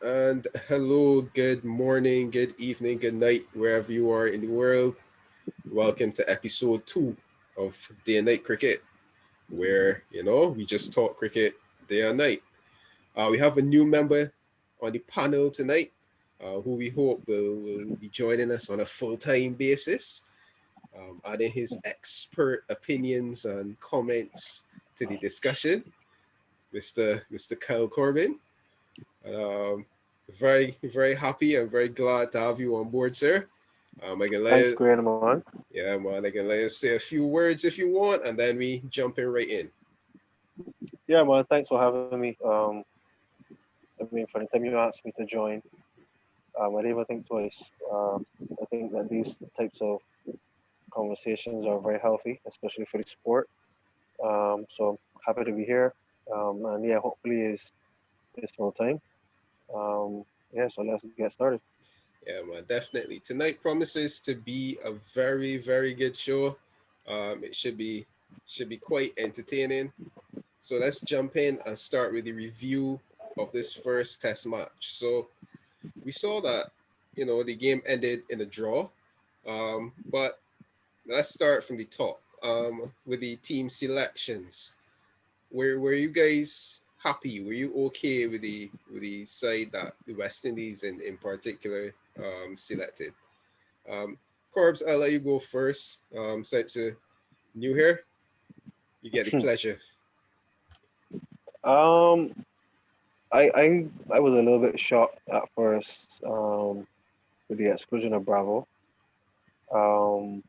And hello, good morning, good evening, good night, wherever you are in the world. Welcome to episode 2 of Day and Night Cricket, where, we just talk cricket day and night. We have a new member on the panel tonight who we hope will be joining us on a full time basis, adding his expert opinions and comments to the discussion, Mr. Kyle Corbin. Um, very happy and very glad to have you on board, sir. I can let Thanks, you, Graham. On. yeah, man. I can let you say a few words if you want, and then we jump in right in. Yeah, man. Thanks for having me. For the time you asked me to join, I didn't even think twice. I think that these types of conversations are very healthy, especially for the sport. So I'm happy to be here. And yeah, hopefully is full time. Yeah, so let's get started. Yeah, man, definitely. Tonight promises to be a very good show. It should be quite entertaining. So let's jump in and start with the review of this first test match. So we saw that the game ended in a draw, but let's start from the top with the team selections. Were you guys happy? Were you okay with the side that the West Indies in particular selected? Um, Corbs, I'll let you go first. Since you're new here, you get the pleasure. um, I was a little bit shocked at first with the exclusion of Bravo. Um,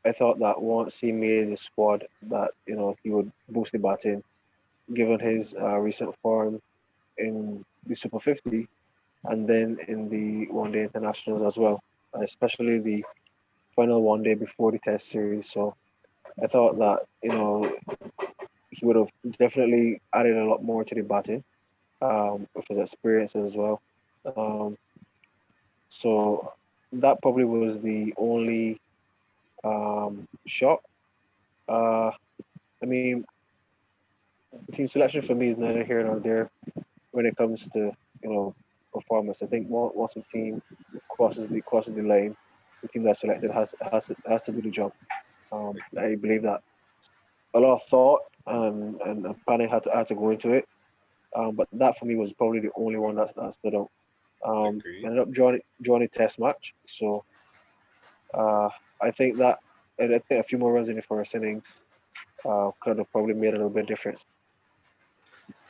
I thought that once he made the squad, that he would boost the batting, given his recent form in the Super 50 and then in the One Day Internationals as well, especially the final one day before the Test series. So I thought that he would have definitely added a lot more to the batting with his experiences as well. Um, so that probably was the only shock. Uh, I mean, team selection for me is neither here nor there when it comes to performance. I think once a team crosses the line, the team that's selected has to do the job. I believe that a lot of thought and planning had to go into it. But that for me was probably the only one that stood out. Agreed. Ended up drawing a test match, so uh, I think that and I think a few more runs in the first innings could have probably made a little bit of difference.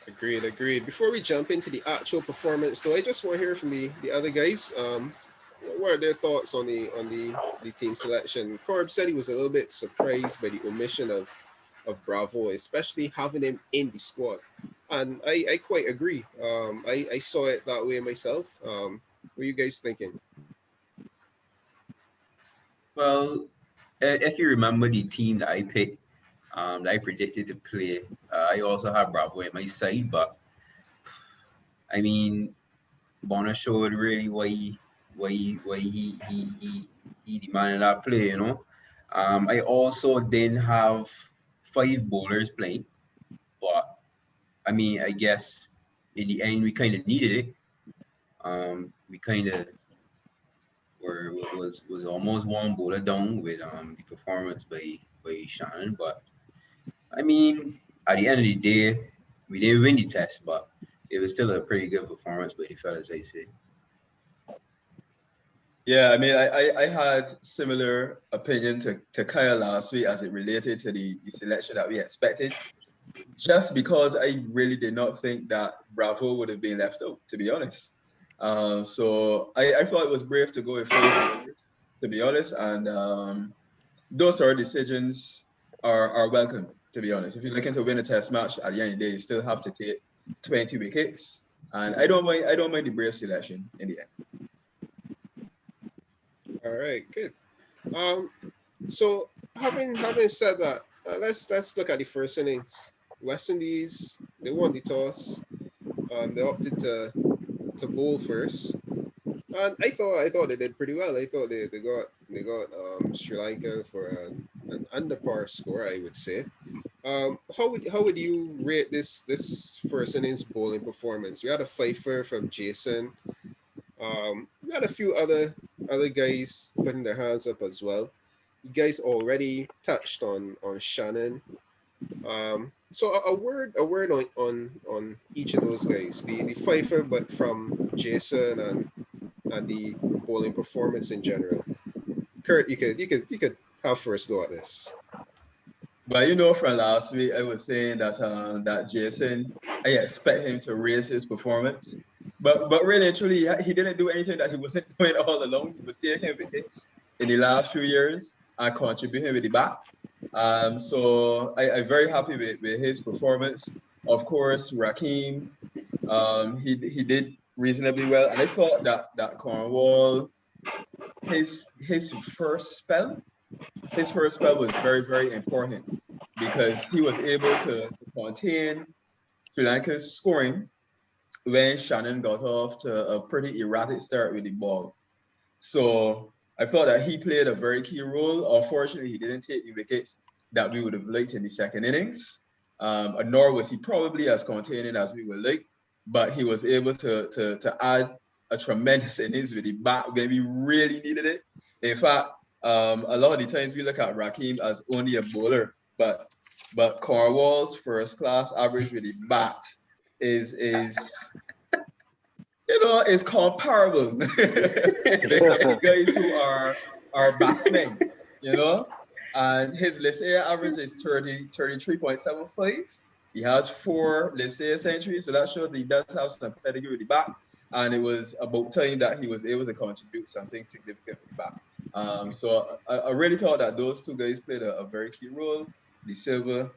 Agreed. Before we jump into the actual performance, though, I just want to hear from the other guys. What are their thoughts on the team selection? Corb said he was a little bit surprised by the omission of Bravo, especially having him in the squad. And I quite agree. I saw it that way myself. What are you guys thinking? Well, if you remember the team that I picked, that I predicted to play, I also have Bravo at my side, but I mean, Bonner showed really why he demanded that play, you know. I also didn't have five bowlers playing, but I mean, I guess in the end we kind of needed it. We kind of was almost one bowler down with the performance by Shannon, but I mean, at the end of the day, we didn't win the test, but it was still a pretty good performance by the fellas, I say. Yeah, I mean, I had similar opinion to Kyle last week as it related to the selection that we expected, just because I really did not think that Bravo would have been left out, to be honest. So I thought it was brave to go with five bowlers, to be honest, and those sort of decisions are welcome, to be honest. If you're looking to win a test match at the end of the day, you still have to take 20 wickets. And I don't mind the brave selection in the end. All right, good. Um, so having said that, let's look at the first innings. West Indies, they won the toss. They opted to bowl first, and I thought they did pretty well. I thought they got Sri Lanka for an under par score, I would say. How would you rate this first innings bowling performance? We had a fifer from Jason. We had a few other guys putting their hands up as well. You guys already touched on Shannon. So a word on each of those guys. The fifer, but from Jason and the bowling performance in general. Kurt, you could have first go at this. But from last week, I was saying that Jason, I expect him to raise his performance. But really and truly, he didn't do anything that he wasn't doing all along. He was taking wickets in the last few years and contributing with the bat. So I'm very happy with his performance. Of course, Raheem, he did reasonably well, and I thought that Cornwall, his first spell, was very, very important because he was able to contain Sri Lanka's scoring when Shannon got off to a pretty erratic start with the ball. So I thought that he played a very key role. Unfortunately, he didn't take the wickets that we would have liked in the second innings, nor was he probably as containing as we would like, but he was able to add a tremendous innings with the bat when we really needed it. In fact, a lot of the times we look at Raheem as only a bowler, but Cornwall's first class average with the bat is is comparable with some of the guys who are batsmen, you know. And his let's say average is 33.75. He has 4 let's say centuries, so that shows that he does have some pedigree with the bat. And it was about time that he was able to contribute something significant with the bat. So I really thought that those two guys played a very key role. The Silver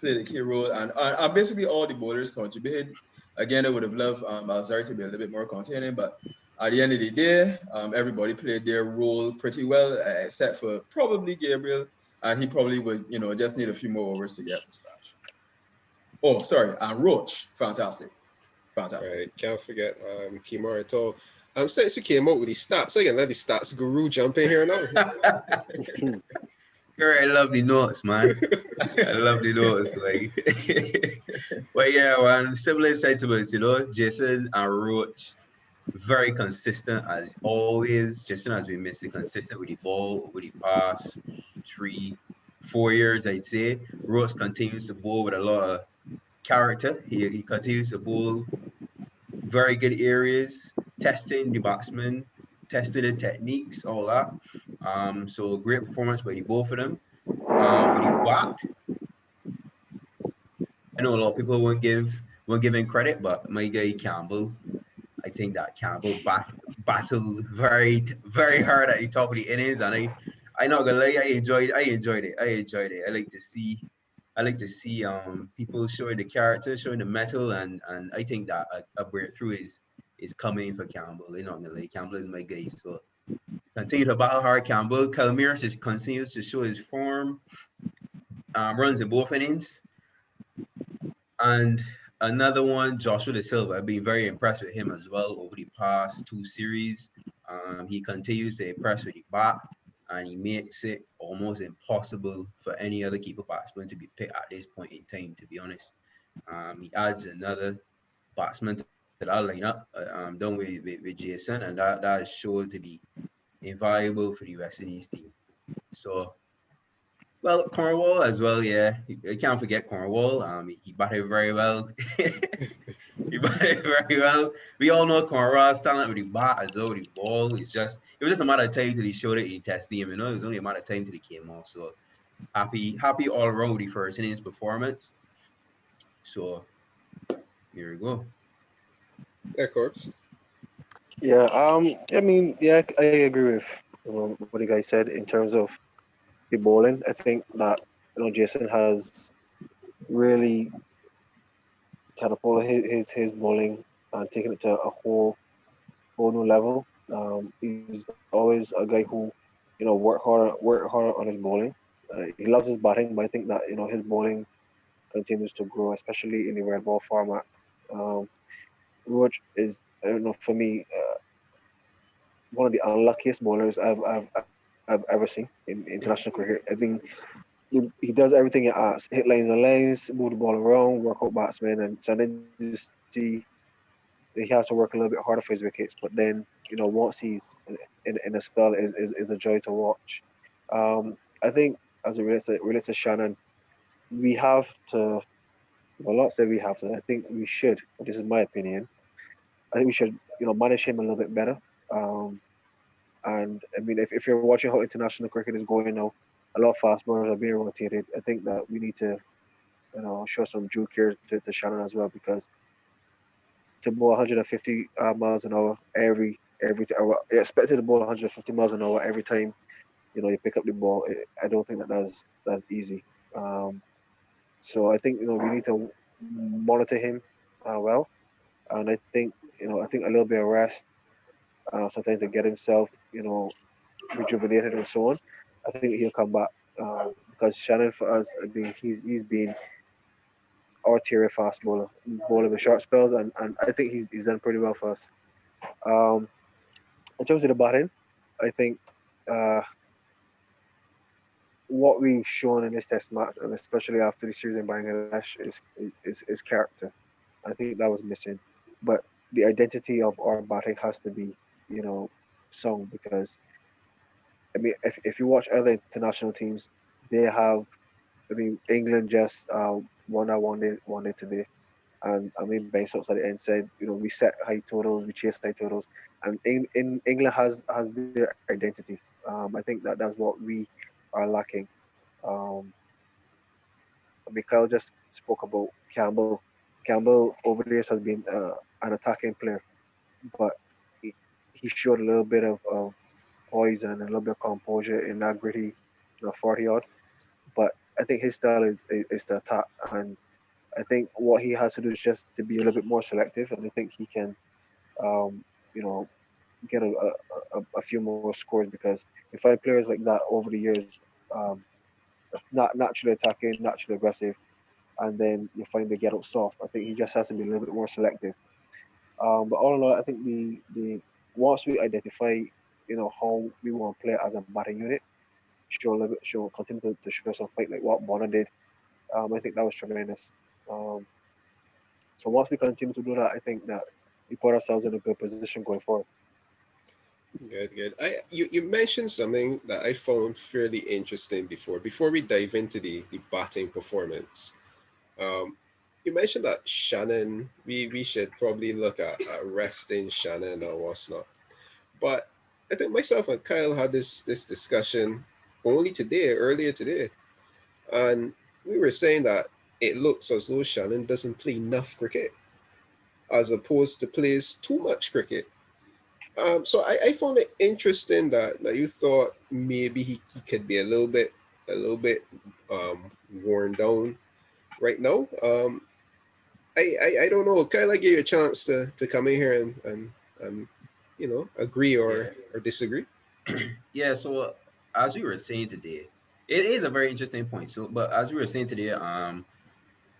played a key role, and basically all the bowlers contributed. Again, I would have loved Alzari to be a little bit more containing, but at the end of the day, everybody played their role pretty well, except for probably Gabriel, and he probably would, just need a few more overs to get up to scratch. Oh, sorry, and Roach, fantastic. Right, can't forget Kimura at all. Since we came out with the stats, I can let the stats guru jump in here now. Girl, I love the notes, man. I love the notes. But yeah, man, similar sentiments, Jason and Roach, very consistent as always. Jason has been missing consistent with the ball over the past 3-4 years, I'd say. Roach continues to bowl with a lot of character. He continues to bowl very good areas, testing the batsmen, testing the techniques, all that. So great performance by the both of them. With the bat, I know a lot of people won't give him credit, but my guy Campbell, I think that Campbell battled very very hard at the top of the innings, and I not gonna lie, I enjoyed it. I like to see people showing the character, showing the mettle, and I think that a breakthrough is coming for Campbell. You not gonna lie, Campbell is my guy. So continue to battle hard, Campbell. Calmiris just continues to show his form. Runs in both innings. And another one, Joshua De Silva. I've been very impressed with him as well over the past 2 series. He continues to impress with the bat, and he makes it almost impossible for any other keeper batsman to be picked at this point in time, to be honest. He adds another batsman to that lineup, done with Jason, and that is shown to be invaluable for the West Indies team. So well, Cornwall as well, yeah. You can't forget Cornwall. He batted very well. He batted very well. We all know Cornwall's talent with the bat as well with the ball. It was just a matter of time till he showed it in test game. It was only a matter of time till he came off. So happy all around with the first innings performance. So here we go. Yeah, Corpse. Yeah, I mean, yeah, I agree with what you guys said in terms of the bowling. I think that Jason has really catapulted his bowling and taken it to a whole new level. He's always a guy who work hard on his bowling. He loves his batting, but I think that his bowling continues to grow, especially in the red ball format. Um, Roach is, I don't know, for me, one of the unluckiest bowlers I've ever seen in international cricket. I think he does everything he asks: hit lanes and lanes, move the ball around, work out batsmen, and so then you see that he has to work a little bit harder for his wickets. But then, once he's in a spell, is a joy to watch. I think as it relates to Shannon, we have to. Well, not say we have to. I think we should. But this is my opinion. I think we should, manage him a little bit better. Um, and I mean, if you're watching how international cricket is going now, a lot of fast bowlers are being rotated. I think that we need to, show some due care to Shannon as well because to bowl 150 miles an hour well, expected to bowl 150 miles an hour every time you pick up the ball. I don't think that's easy. Um, so I think we need to monitor him well, and I think a little bit of rest, sometimes to get himself rejuvenated and so on. I think he'll come back because Shannon for us, I mean, he's been our tier fast bowler with short spells, and I think he's done pretty well for us. Um, in terms of the batting, I think uh, what we've shown in this test match, and especially after the series in Bangladesh, is character. I think that was missing, but the identity of our batting has to be, you know, sung because I mean, if you watch other international teams, they have. I mean, England just won that one day today, and I mean, Ben Stokes at the end said, we set high totals, we chase high totals, and in England has their identity. I think that's what we are lacking. Um, I mean, Kyle just spoke about Campbell. Campbell over the years has been an attacking player, but he, he showed a little bit of poise and a little bit of composure in that gritty, 40 odd. But I think his style is to attack, and I think what he has to do is just to be a little bit more selective, and I think he can, um, you know, get a few more scores because you find players like that over the years, um, not naturally attacking, naturally aggressive, and then you find they get out soft. I think he just has to be a little bit more selective. But all in all, I think the once we identify, how we want to play as a batting unit, show a little bit, continue to show some fight like what Bonner did. I think that was tremendous. Um, so once we continue to do that, I think that we put ourselves in a good position going forward. Good, good. You mentioned something that I found fairly interesting before we dive into the batting performance. Um, you mentioned that Shannon, we should probably look at resting Shannon or what's not. But I think myself and Kyle had this discussion only today, earlier today, and we were saying that it looks as though Shannon doesn't play enough cricket, as opposed to plays too much cricket. So I found it interesting that you thought maybe he could be a little bit um, worn down right now. I don't know. Kind of like give you a chance to come in here and agree Yeah. or disagree. Yeah, so as we were saying today, it is a very interesting point. So, but as we were saying today,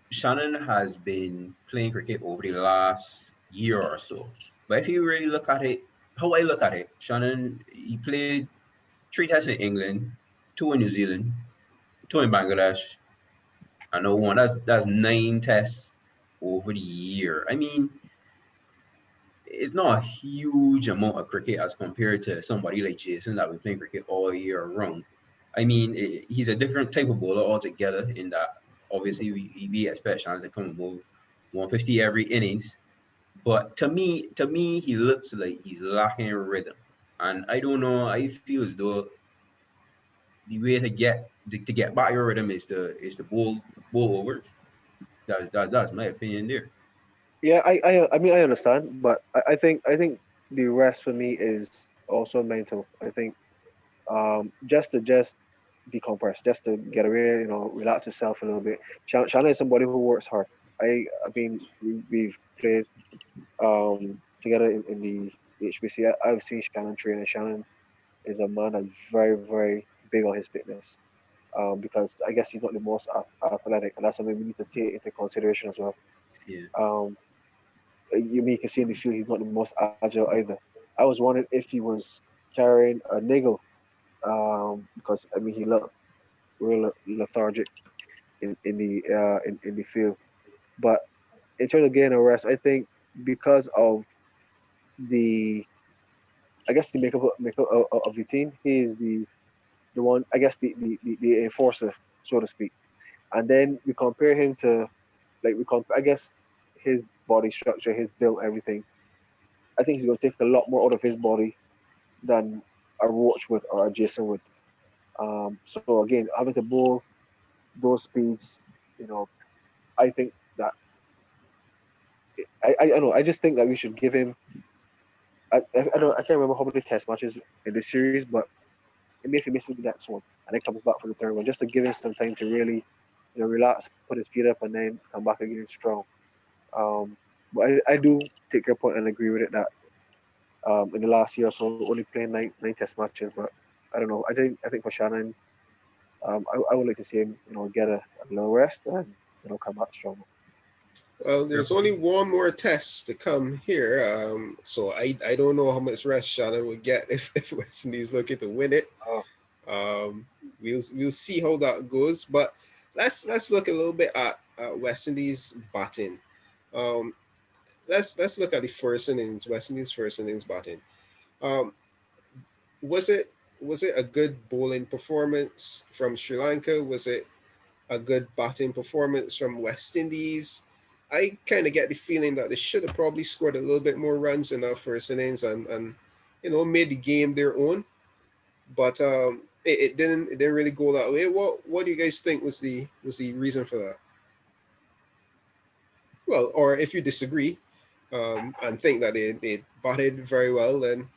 Shannon has been playing cricket over the last year or so. But if you really look at it, how I look at it, Shannon he played three tests in England, two in New Zealand, two in Bangladesh, and no one. That's nine tests over the year. I mean, it's not a huge amount of cricket as compared to somebody like Jason that been playing cricket all year round. I mean, he's a different type of bowler altogether in that obviously we expect Shannon to come and move 150 every innings. But to me, he looks like he's lacking rhythm. And I don't know, I feel as though the way to get back your rhythm is to bowl overs. That's my opinion there. Yeah, I mean I understand, but I think the rest for me is also mental. I think just decompress, just to get away, relax yourself a little bit. Shanna is somebody who works hard. I mean we've played together in the HBC. I've seen Shannon train, and Shannon is a man that's very big on his fitness. Because I guess he's not the most athletic, and that's something we need to take into consideration as well. Yeah. Um, you can see in the field he's not the most agile either. I was wondering if he was carrying a niggle, because I mean he looked real lethargic in the field. But in terms of getting a rest, I think because of the I guess the makeup of the team, he is the one I guess the enforcer, so to speak. And then we compare him to I guess his body structure, his build, everything. I think he's going to take a lot more out of his body than a Roach would or a Jason would. So again, having to bowl those speeds, you know, I think that I don't know. I just think that we should give him. I don't. I can't remember how many test matches in this series, but maybe if he misses the next one and then comes back for the third one, just to give him some time to really, relax, put his feet up, and then come back again strong. But I do take your point and agree with it that in the last year or so, only playing nine test matches, but I don't know. I think for Shannon, I would like to see him, get a little rest and come back strong. Well, there's only one more test to come here. So I don't know how much rest Shannon would get if West Indies looking to win it. Oh, We'll see how that goes. But let's look a little bit at West Indies batting. Um, let's look at the first innings. West Indies first innings batting. Um, was it a good bowling performance from Sri Lanka? Was it a good batting performance from West Indies? I kind of get the feeling that they should have probably scored a little bit more runs in that first innings and made the game their own. But it didn't really go that way. What do you guys think was the reason for that? Well, or if you disagree, and think that they batted very well, then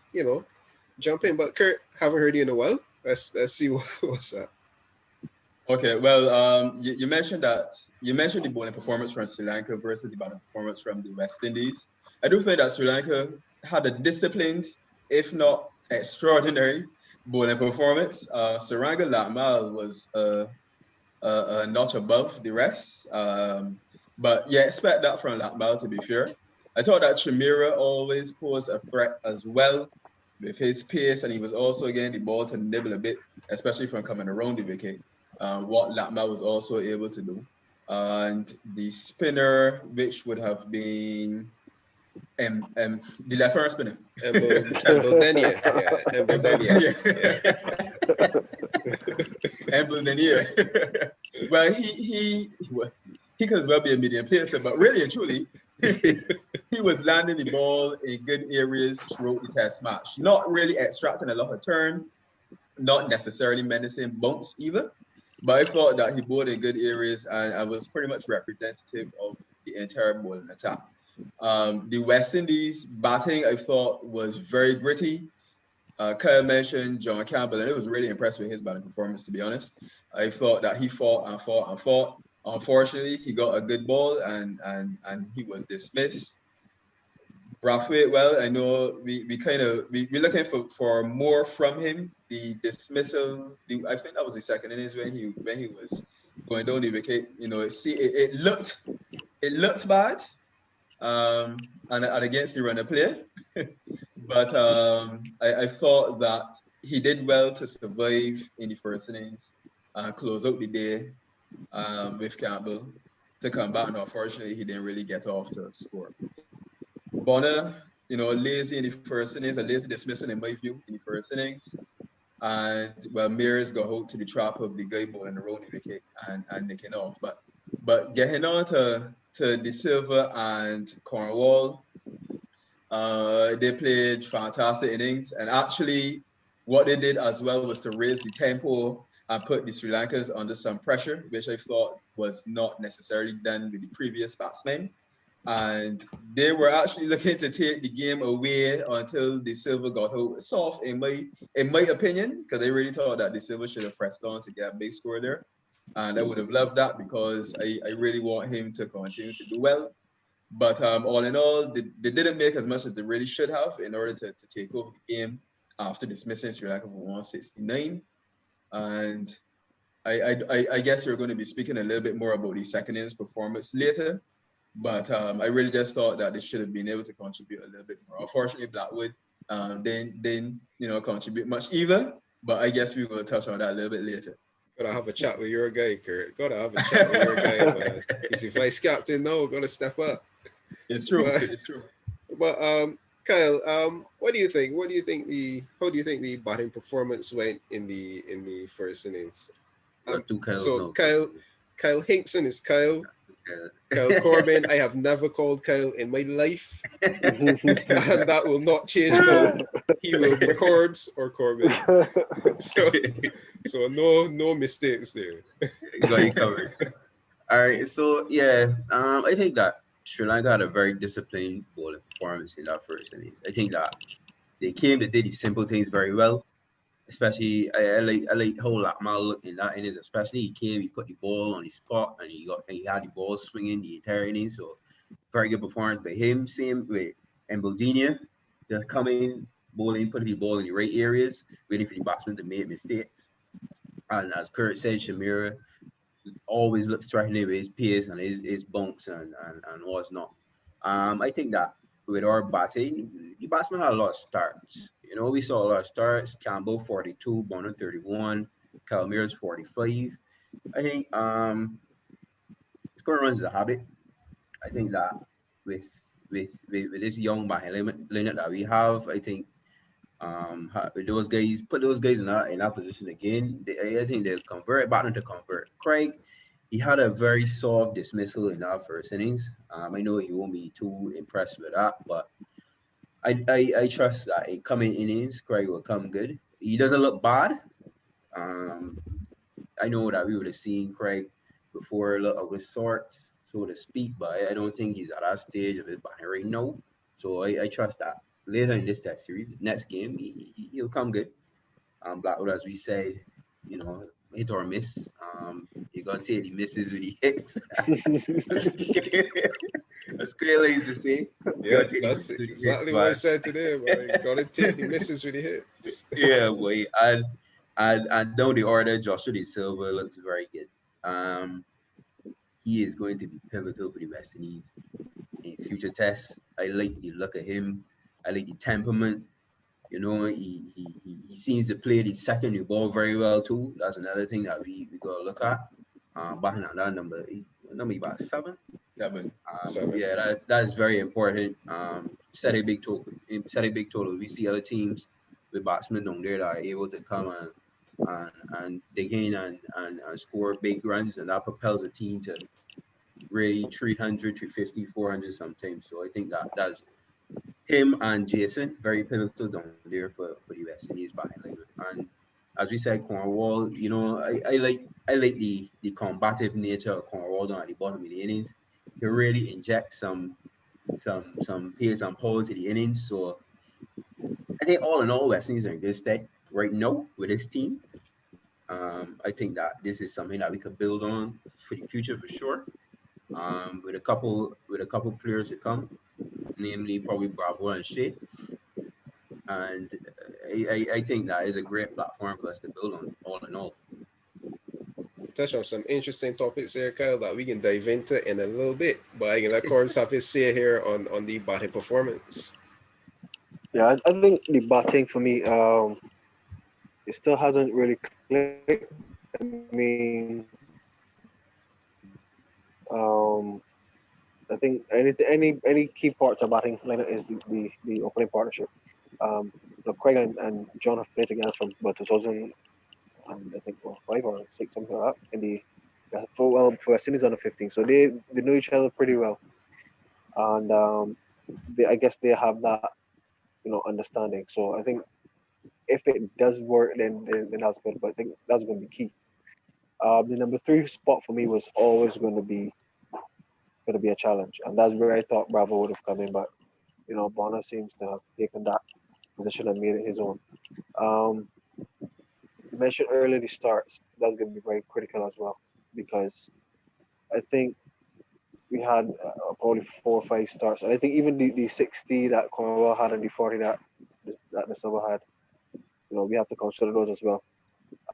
jump in. But Kurt, haven't heard you in a while. Let's see what's that. Okay, well, you mentioned the bowling performance from Sri Lanka versus the batting performance from the West Indies. I do think that Sri Lanka had a disciplined, if not extraordinary, bowling performance. Saranga Lakmal was a notch above the rest, but yeah, expect that from Lakmal. To be fair, I thought that Chimera always posed a threat as well with his pace, and he was also getting the ball to nibble a bit, especially from coming around the wicket. What Lakma was also able to do. And the spinner, which would have been the left arm spinner. Embledenia. Yeah, Embledenia. Embledenia. Well, he could as well be a medium player, but really and truly, he was landing the ball in good areas throughout the test match. Not really extracting a lot of turn, not necessarily menacing bumps either. But I thought that he bowled in good areas and I was pretty much representative of the entire bowling attack. The West Indies batting, I thought, was very gritty. Kyle mentioned John Campbell, and I was really impressed with his batting performance, to be honest. I thought that he fought and fought and fought. Unfortunately, he got a good ball and he was dismissed. Brathwaite, well, I know we're looking for more from him. The dismissal, I think that was the second innings when he was going down the wicket. It looked bad, and against the runner player, but I thought that he did well to survive in the first innings and close out the day with Campbell to come back. And unfortunately, he didn't really get off to score. Bonner, lazy in the first innings, a lazy dismissal in my view in the first innings. And well, Mears got hold to the trap of the guy bowling the road wicket and nicking off. But getting on to De Silva and Cornwall, they played fantastic innings. And actually, what they did as well was to raise the tempo and put the Sri Lankans under some pressure, which I thought was not necessarily done with the previous batsmen. And they were actually looking to take the game away until De Silva got out soft, in my opinion, because they really thought that De Silva should have pressed on to get a big score there. And I would have loved that because I really want him to continue to do well. But all in all, they didn't make as much as they really should have in order to take over the game after dismissing Sri Lanka for 169. And I guess we're going to be speaking a little bit more about the second innings performance later. But I really just thought that they should have been able to contribute a little bit more. Unfortunately, Blackwood didn't contribute much either. But I guess we will touch on that a little bit later. Gotta have a chat with your guy, Kurt. Gotta have a chat with your guy, man. He's a vice captain now. Gotta step up. It's true. But It's true. but Kyle, what do you think? What do you think the how do you think the batting performance went in the first innings? We got two Kyles So now. Kyle Hinkson is Kyle. Kyle Kyle. Corbin, I have never called Kyle in my life, and that will not change now. He will be Corbs or Corbin. So, so no mistakes there. Got you covered. All right, so yeah, I think that Sri Lanka had a very disciplined bowling performance in that first innings. I think that they did the simple things very well. Especially, I like how Lakmal looked in that innings. Especially, he came, he put the ball on the spot, and he had the ball swinging the entire innings. So, very good performance by him. Same with Mbodinia, just coming, bowling, putting the ball in the right areas, waiting for the batsman to make mistakes. And as Kurt said, Shamira always looks threatening with his pace and his bunks and what's not. I think that with our batting, the batsmen had a lot of starts. You know, we saw a lot of starts. Campbell 42, Bonner 31, Calmir's 45. I think scoring runs is a habit. I think that with with this young batting lineup that we have, I think with those guys put those guys in that position again. I think they'll convert back into convert. Craig, he had a very soft dismissal in our first innings. I know he won't be too impressed with that, but I trust that in coming innings, Craig will come good. He doesn't look bad. Um, I know that we would have seen Craig before a lot of his sorts, so to speak, but I don't think he's at that stage of his batting right now. So I trust that later in this test series, next game, he'll come good. Blackwood, as we said, you know, hit or miss. You gotta take the misses with the hits. As Quayle used to say, you Yeah, gotta take the that's misses with the hits, exactly what I but said today, man. Gotta take the misses with the hits. yeah, boy. And down the order, Joshua De Silva looks very good. Um, he is going to be pivotal for the West Indies in future tests. I like the look of him. I like the temperament. You know, he seems to play the second new ball very well too. That's another thing that we gotta look at. Behind that number about seven. Yeah, man. Seven. Yeah, that is very important. Set a big total. Set a big total. We see other teams with batsmen down there that are able to come and dig in and score big runs, and that propels a team to really 300, 350, 400 sometimes. So I think that that's him and Jason very pivotal down there for the West Indies batting lineup. And as we said, Cornwall, you know, I like the combative nature of Cornwall down at the bottom of the innings. He really inject some pace and power to the innings. So I think all in all, West Indies are in good stead right now with this team. I think that this is something that we could build on for the future for sure. With a couple players to come, namely probably Bravo and Shea. And I think that is a great platform for us to build on, all in all. Touch on some interesting topics there, Kyle, that we can dive into in a little bit. But I can let Corbs have his say here on the batting performance. Yeah, I think the batting for me, it still hasn't really clicked. I mean, um, I think any key part of batting lineup is the opening partnership. Craig and John have played together from about 2000 and I think well, 5 or 6 something like that in the for West Indies under 15. So they know each other pretty well, and I guess they have that understanding. So I think if it does work, then that's good. But I think that's going to be key. The number three spot for me was always going to be a challenge, and that's where I thought Bravo would have come in, but Bonner seems to have taken that position and made it his own. Um, you mentioned earlier the starts. That's going to be very critical as well because I think we had probably 4 or 5 starts, and I think even the 60 that Cornwall had and the 40 that the Silver had, we have to consider those as well.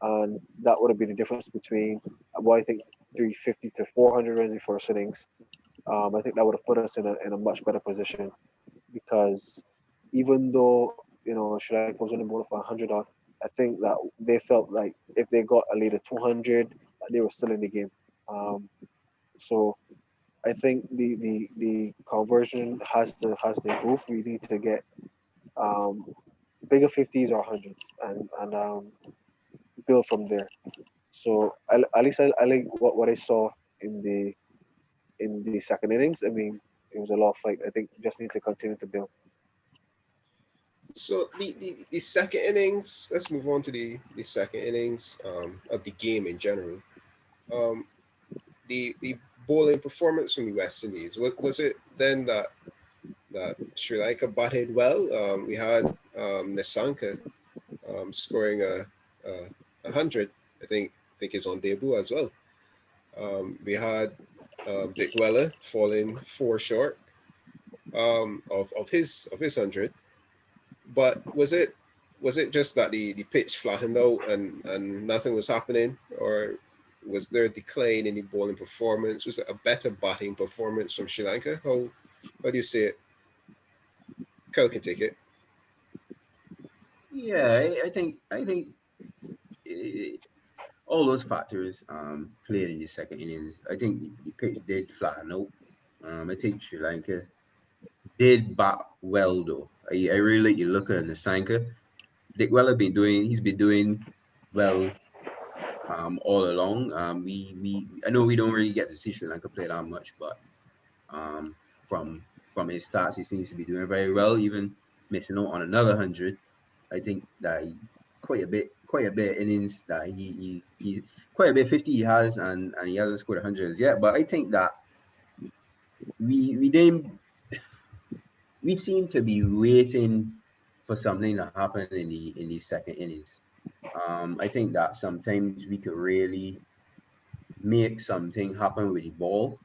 And that would have been the difference between what I think 350 to 400 runs in first innings. I think that would have put us in a much better position because even though Sri Lanka was only bowling for 100 odd, I think that they felt like if they got a lead of 200, that they were still in the game. Um, so I think the conversion has to improve. We need to get um, bigger 50s or hundreds and build from there. So at least I like what I saw in the second innings. I mean, it was a lot of fight. I think we just need to continue to build. So the second innings, let's move on to the second innings of the game in general. Um, the bowling performance from the West Indies, was it then that Sri Lanka batted well? We had Nisanka scoring a hundred. I think is on debut as well. We had Dick Weller falling four short of his hundred. But was it just that the pitch flattened out and nothing was happening, or was there a decline in the bowling performance? Was it a better batting performance from Sri Lanka? How do you see it? Kyle can take it. Yeah, I think eh, all those factors played in the second innings. I think the pitch did flatten out. I think Sri Lanka did bat well though. I really like the look at the Sanka. Dick Weller he's been doing well all along. We I know we don't really get to see Sri Lanka play that much, but um from from his stats he seems to be doing very well, even missing out on another hundred. I think that quite a bit innings that he's quite a bit 50 he has, and he hasn't scored 100 as yet. But I think that we didn't we seem to be waiting for something to happen in the second innings. I think that sometimes we could really make something happen with the ball.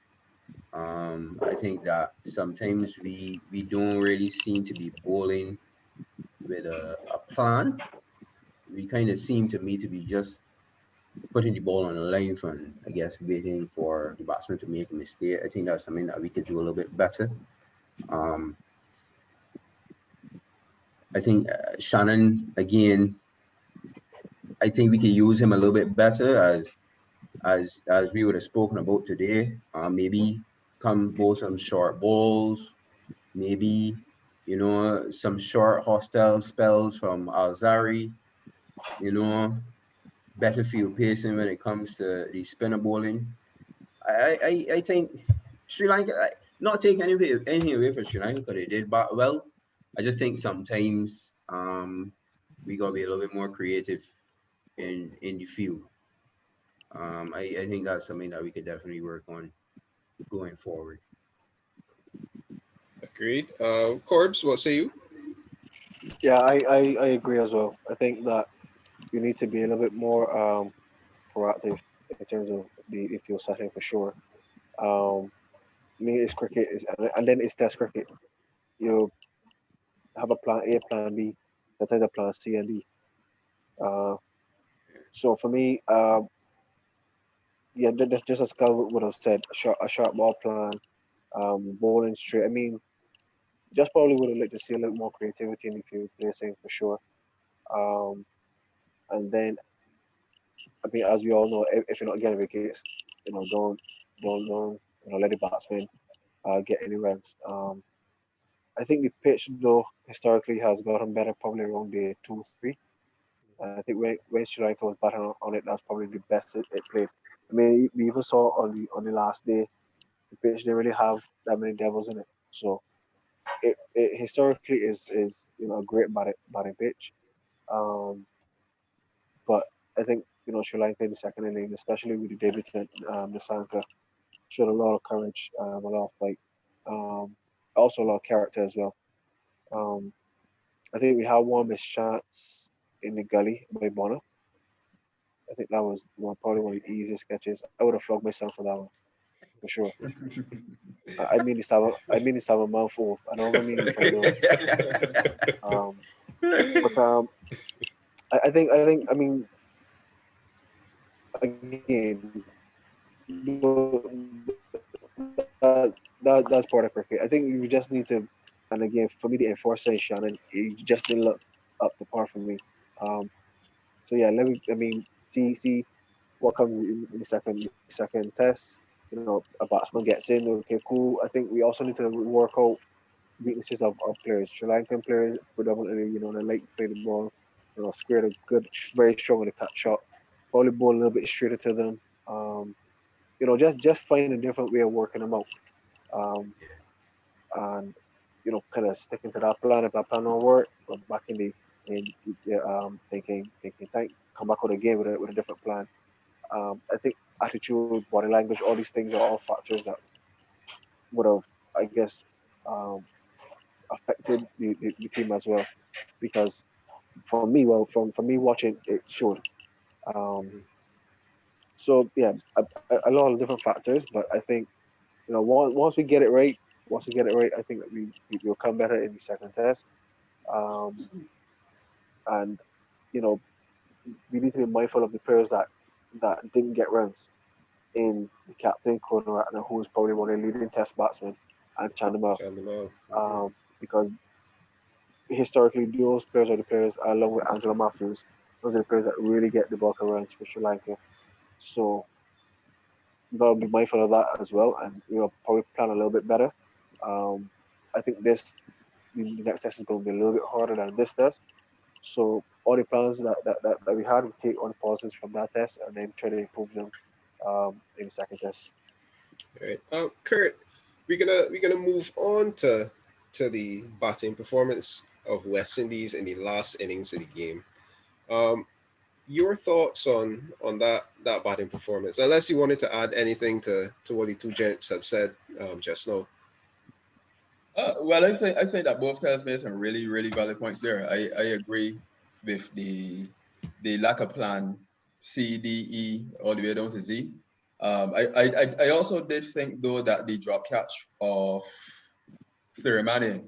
I think that sometimes we don't really seem to be bowling with a plan. We kind of seem to me to be just putting the ball on the line and I guess waiting for the batsman to make a mistake. I think that's something that we could do a little bit better. Um, I think Shannon again. I think we could use him a little bit better as we would have spoken about today. Maybe come bowl some short balls. Maybe some short hostile spells from Alzari. You know, better field pacing when it comes to the spinner bowling. I think Sri Lanka, not taking anything away from Sri Lanka because they did bat well. I just think sometimes we gotta be a little bit more creative in the field. I think that's something that we could definitely work on going forward. Agreed. Corbs, what say you? Yeah, I agree as well. I think that we need to be a little bit more proactive in terms of the field setting for sure. Um, me, it's cricket, and then it's test cricket. You have a plan A, plan B, sometimes a plan C and D. Uh, so for me, yeah, just as Cal would have said, a sharp ball plan, bowling straight. I mean, just probably would have liked to see a little more creativity in the field placing for sure. Um, and then, I mean, as we all know, if you're not getting wickets, don't let the batsman get any runs. I think the pitch though historically has gotten better probably around the 2-3. I think when Sri Lanka was batting on it, that's probably the best it played. I mean, we even saw on the last day the pitch didn't really have that many devils in it. So it historically is a great batting pitch. Um, but I think Sri Lanka in the second inning, especially with the debutant Nisanka, showed a lot of courage, a lot of fight, um, also a lot of character as well. Um, I think we had one missed chance in the gully by Bonner. I think that was probably one of the easiest catches. I would have flogged myself for that one for sure. I mean, it's have a mouthful. I don't even mean for real. Um, but I mean, again, that's part of cricket. I think you just need to, and again, for me, the enforcer in Shannon, he just didn't look up to par for me. Um, So yeah, see what comes in the second test. A batsman gets in. Okay, cool. I think we also need to work out weaknesses of players. Sri Lankan players predominantly, they like to play the ball, square the good, very strong with the cut shot, probably ball a little bit straighter to them. Um, just find a different way of working them out. Um, and kind of sticking to that plan. If that plan don't work, go back in yeah, thinking, come back with a game with a different plan. I think attitude, body language, all these things are all factors that would have, I guess, um, affected the team as well. Because for me, well, from me watching, it showed. Um, so yeah, a lot of different factors, but I think once we get it right, I think that we'll come better in the second test. Um, and you know, we need to be mindful of the players that didn't get runs in the captain corner, and who is probably one of the leading test batsmen, and Chandimal. Chandimal. Because historically, those players are the players, along with Angelo Matthews, those are the players that really get the bulk of runs for Sri Lanka. So you gotta be mindful of that as well, and probably plan a little bit better. Um, I think the next test is going to be a little bit harder than this test. So all the plans that we had, we take on pauses from that test and then try to improve them in the second test. All right. Kurt, we're gonna move on to the batting performance of West Indies in the last innings of the game. Um, your thoughts on that batting performance, unless you wanted to add anything to what the two gents had said just now. Well, I think that both guys made some really really valid points there. I agree with the lack of plan C, D, E all the way down to Z. I also did think though that the drop catch of Thirimani,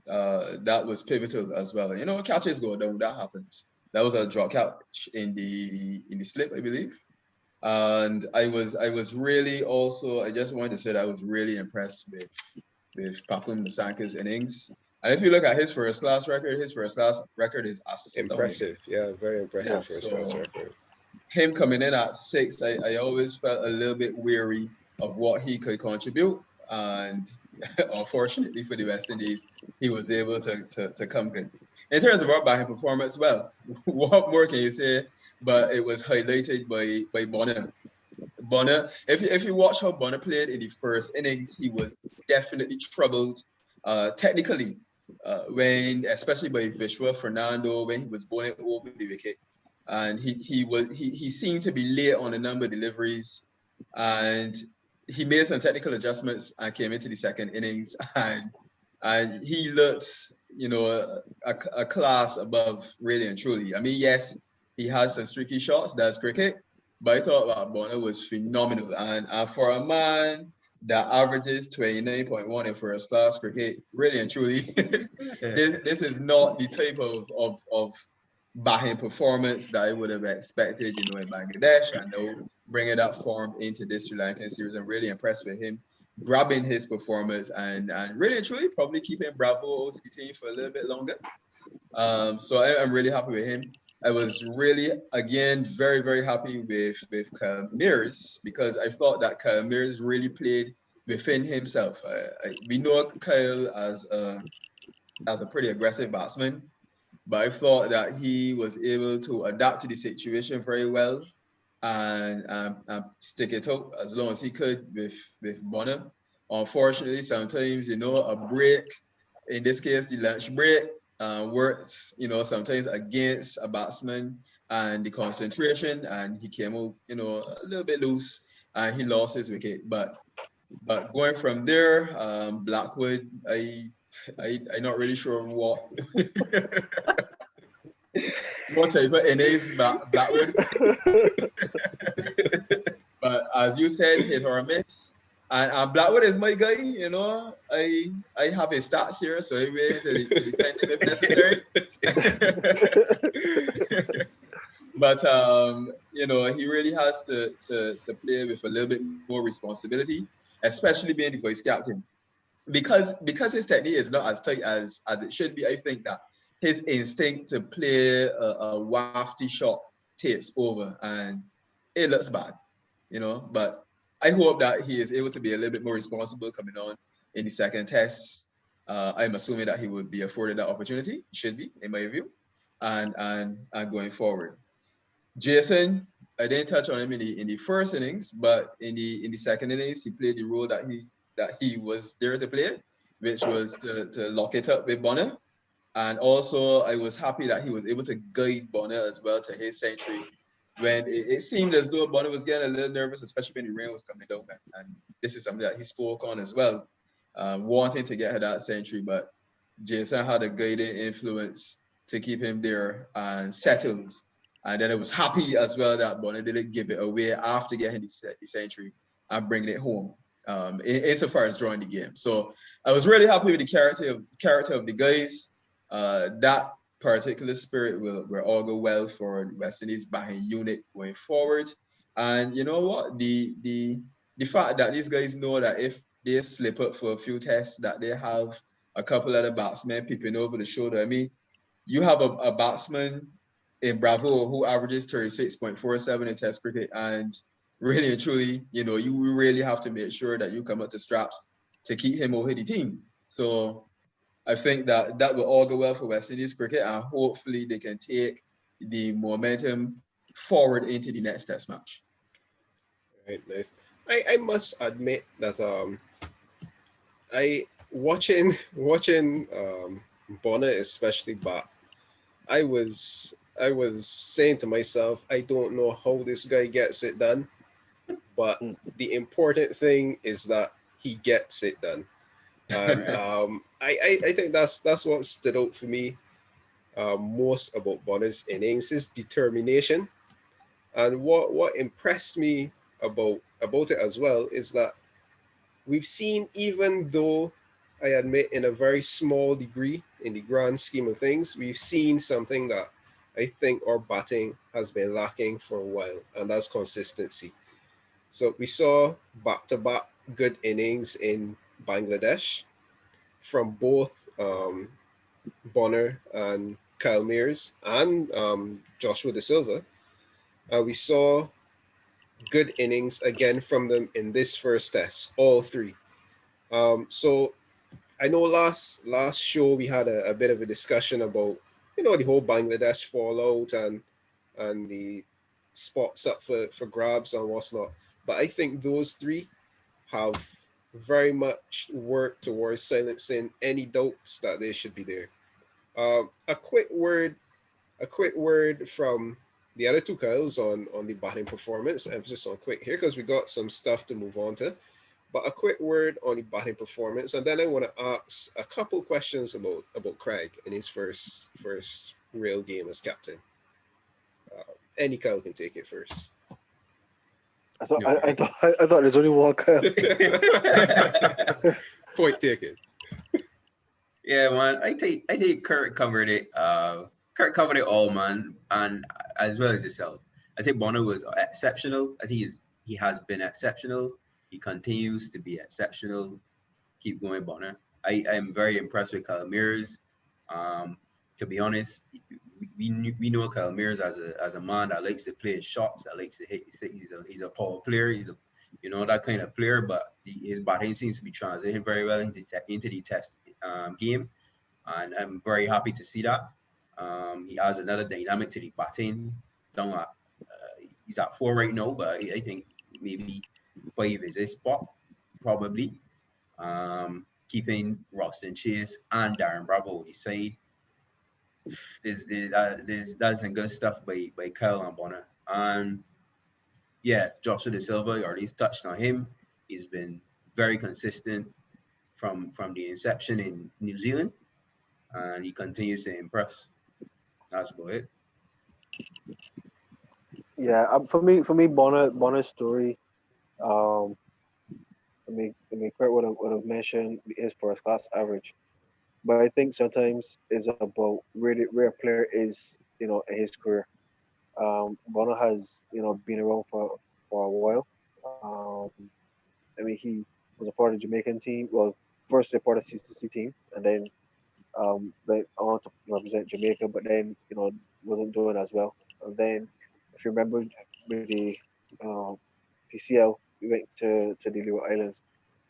that was pivotal as well. Catches go down, that happens. That was a drop catch in the slip, I believe. And I was really also, I just wanted to say that I was really impressed with Pathum Nissanka's innings. And if you look at his first class record is astounding. Impressive, yeah, very impressive Yes. first class So record. him coming in at six, I always felt a little bit weary of what he could contribute. And unfortunately for the West Indies, he was able to come good. In terms of our batting performance, well, what more can you say? But it was highlighted by Bonner. Bonner, if you watch how Bonner played in the first innings, he was definitely troubled technically when, especially by Vishwa Fernando, when he was bowling over the wicket, and he seemed to be late on a number of deliveries, and he made some technical adjustments and came into the second innings, and he looked, a class above, really and truly. I mean, yes, he has some streaky shots. That's cricket, but I thought that Bonner was phenomenal. And for a man that averages 29.1 in first class cricket, really and truly, this is not the type of batting performance that I would have expected, in Bangladesh. And now bringing that form into this Sri Lankan series, I'm really impressed with him grabbing his performance and really and truly probably keeping Bravo to the team for a little bit longer. So I'm really happy with him. I was really, again, very, very happy with Kyle Mears, because I thought that Kyle Mears really played within himself. We know Kyle as a pretty aggressive batsman, but I thought that he was able to adapt to the situation very well and stick it out as long as he could with Bonner. Unfortunately, sometimes, a break, in this case, the lunch break, works, sometimes against a batsman and the concentration, and he came out, a little bit loose, and he lost his wicket. But going from there, Blackwood, I'm not really sure what type of innings Blackwood. But as you said, hit or miss. And Blackwood is my guy, I have his stats here, so I'm ready to defend him if necessary. But he really has to play with a little bit more responsibility, especially being the vice captain. Because his technique is not as tight as it should be. I think that his instinct to play a wafty shot takes over, and it looks bad, But I hope that he is able to be a little bit more responsible coming on in the second test. I'm assuming that he would be afforded that opportunity. He should be, in my view, and going forward. Jason, I didn't touch on him in the first innings, but in the second innings, he played the role that he was there to play, which was to lock it up with Bonner. And also, I was happy that he was able to guide Bonner as well to his century when it seemed as though Bonner was getting a little nervous, especially when the rain was coming down. And this is something that he spoke on as well, wanting to get her that century. But Jason had a guiding influence to keep him there and settled. And then I was happy as well that Bonner didn't give it away after getting the century and bringing it home. Insofar as drawing the game. So I was really happy with the character of the guys. That particular spirit will all go well for the West Indies batting unit going forward. And you know what? The fact that these guys know that if they slip up for a few tests, that they have a couple other batsmen peeping over the shoulder. I mean, you have a batsman in Bravo who averages 36.47 in Test cricket, and really and truly, you really have to make sure that you come up to straps to keep him over the team. So I think that will all go well for West Indies cricket, and hopefully they can take the momentum forward into the next test match. Right, nice. I must admit that I watching Bonner especially bat, I was saying to myself, I don't know how this guy gets it done, but Mm. the important thing is that he gets it done. And I think that's what stood out for me most about Bonner's innings, his determination. And what impressed me about it as well is that we've seen, even though I admit in a very small degree in the grand scheme of things, we've seen something that I think our batting has been lacking for a while, and that's consistency. So we saw back to back good innings in Bangladesh from both Bonner and Kyle Mears and Joshua De Silva. We saw good innings again from them in this first test, all three. So I know last show we had a bit of a discussion about the whole Bangladesh fallout and the spots up for grabs and what's not. But I think those three have very much worked towards silencing any doubts that they should be there. A quick word from the other two Kyles on the batting performance. Emphasis on quick here because we got some stuff to move on to. But a quick word on the batting performance, and then I want to ask a couple questions about Craig in his first real game as captain. Any Kyle can take it first. I thought No. I thought there's only one Kyle. Point taken. Yeah, man. I think Kurt covered it. Kurt covered it all, man, and as well as himself. I think Bonner was exceptional. I think he has been exceptional. He continues to be exceptional. Keep going, Bonner. I am very impressed with Kyle Mears. Um, to be honest, we know Kyle Mears as a man that likes to play his shots, that likes to hit. He's a power player. He's a that kind of player. But his batting seems to be transitioning very well into the test game, and I'm very happy to see that. He adds another dynamic to the batting. Down at he's at 4 right now, but I think maybe 5 is his spot probably. Keeping Roston Chase and Darren Bravo on his side. That's some good stuff by Kyle and Bonner. And yeah, Joshua De Silva, you already touched on him. He's been very consistent from the inception in New Zealand, and he continues to impress. That's about it. Yeah, for me, Bonner's story. Um, Kurt would have mentioned his first class average, but I think sometimes it's about really where a player is, in his career. Bonner has, been around for a while. He was a part of the Jamaican team. Well, first a part of CCC team, and then went on to represent Jamaica, but then wasn't doing as well. And then if you remember with the um, PCL, we went to the Leeward Islands,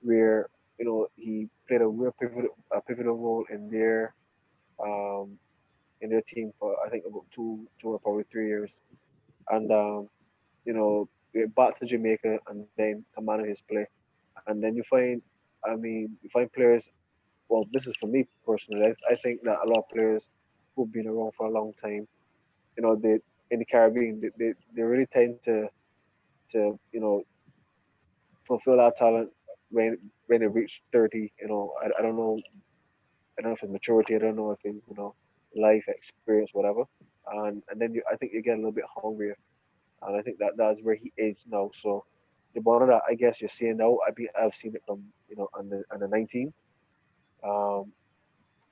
where he played a real pivotal role um, in their team for I think about two or probably 3 years, and we went back to Jamaica and then commanded his play, and then you find players. Well, this is for me personally. I think that a lot of players who've been around for a long time, they in the Caribbean, they really tend to fulfill that talent when they reach 30. I don't know. I don't know if it's maturity. I don't know if it's life experience, whatever. And then I think you get a little bit hungrier, and I think that's where he is now. So the ball that I guess you're seeing now, I've seen it from under 19. Um,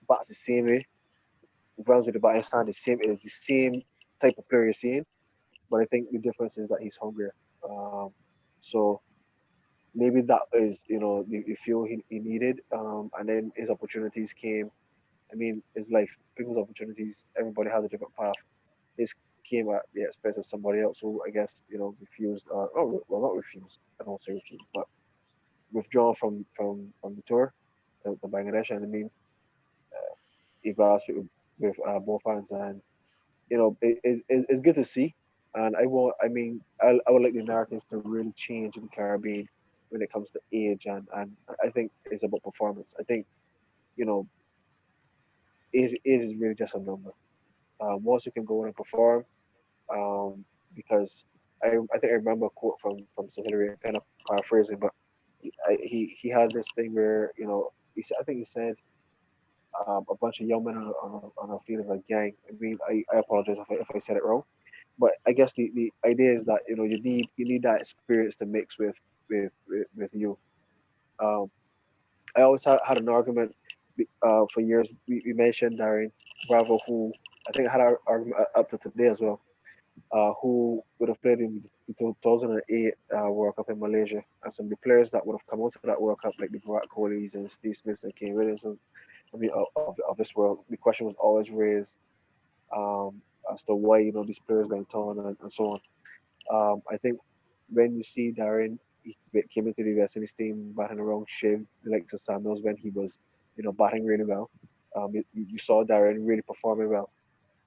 but it's the same way. Runs with the batting stand, the same. It's the same type of player you're seeing, but I think the difference is that he's hungrier. So maybe that is the fuel he needed, and then his opportunities came. I mean, it's life. People's opportunities. Everybody has a different path. His came at the expense of somebody else who I guess refused. Oh well, not refused. I don't say refused, but withdrawn from the tour to Bangladesh. And I mean, he grasped it with both hands, and it's good to see. And I mean, I would like the narrative to really change in the Caribbean when it comes to age, and I think it's about performance. I think you know age is really just a number. Once you can go in and perform, um, because I think I remember a quote from Sir Hillary, kind of paraphrasing, but he had this thing where I think he said a bunch of young men on a field is a gang. I mean, I apologize if I said it wrong, but I guess the idea is that you need that experience to mix with youth. Um, I always had an argument for years. We mentioned Darren Bravo, who I think had our argument up to today as well, who would have played in the 2008 World Cup in Malaysia, and some of the players that would have come out of that World Cup, like the Virat Kohlis and Steve Smiths and Kane Williamsons, I mean, of this world, the question was always raised um, as to why these players went on and so on. I think when you see Darren, he came into the West Indies team batting around Shiv, the likes of Samuels when he was, batting really well. You saw Darren really performing well,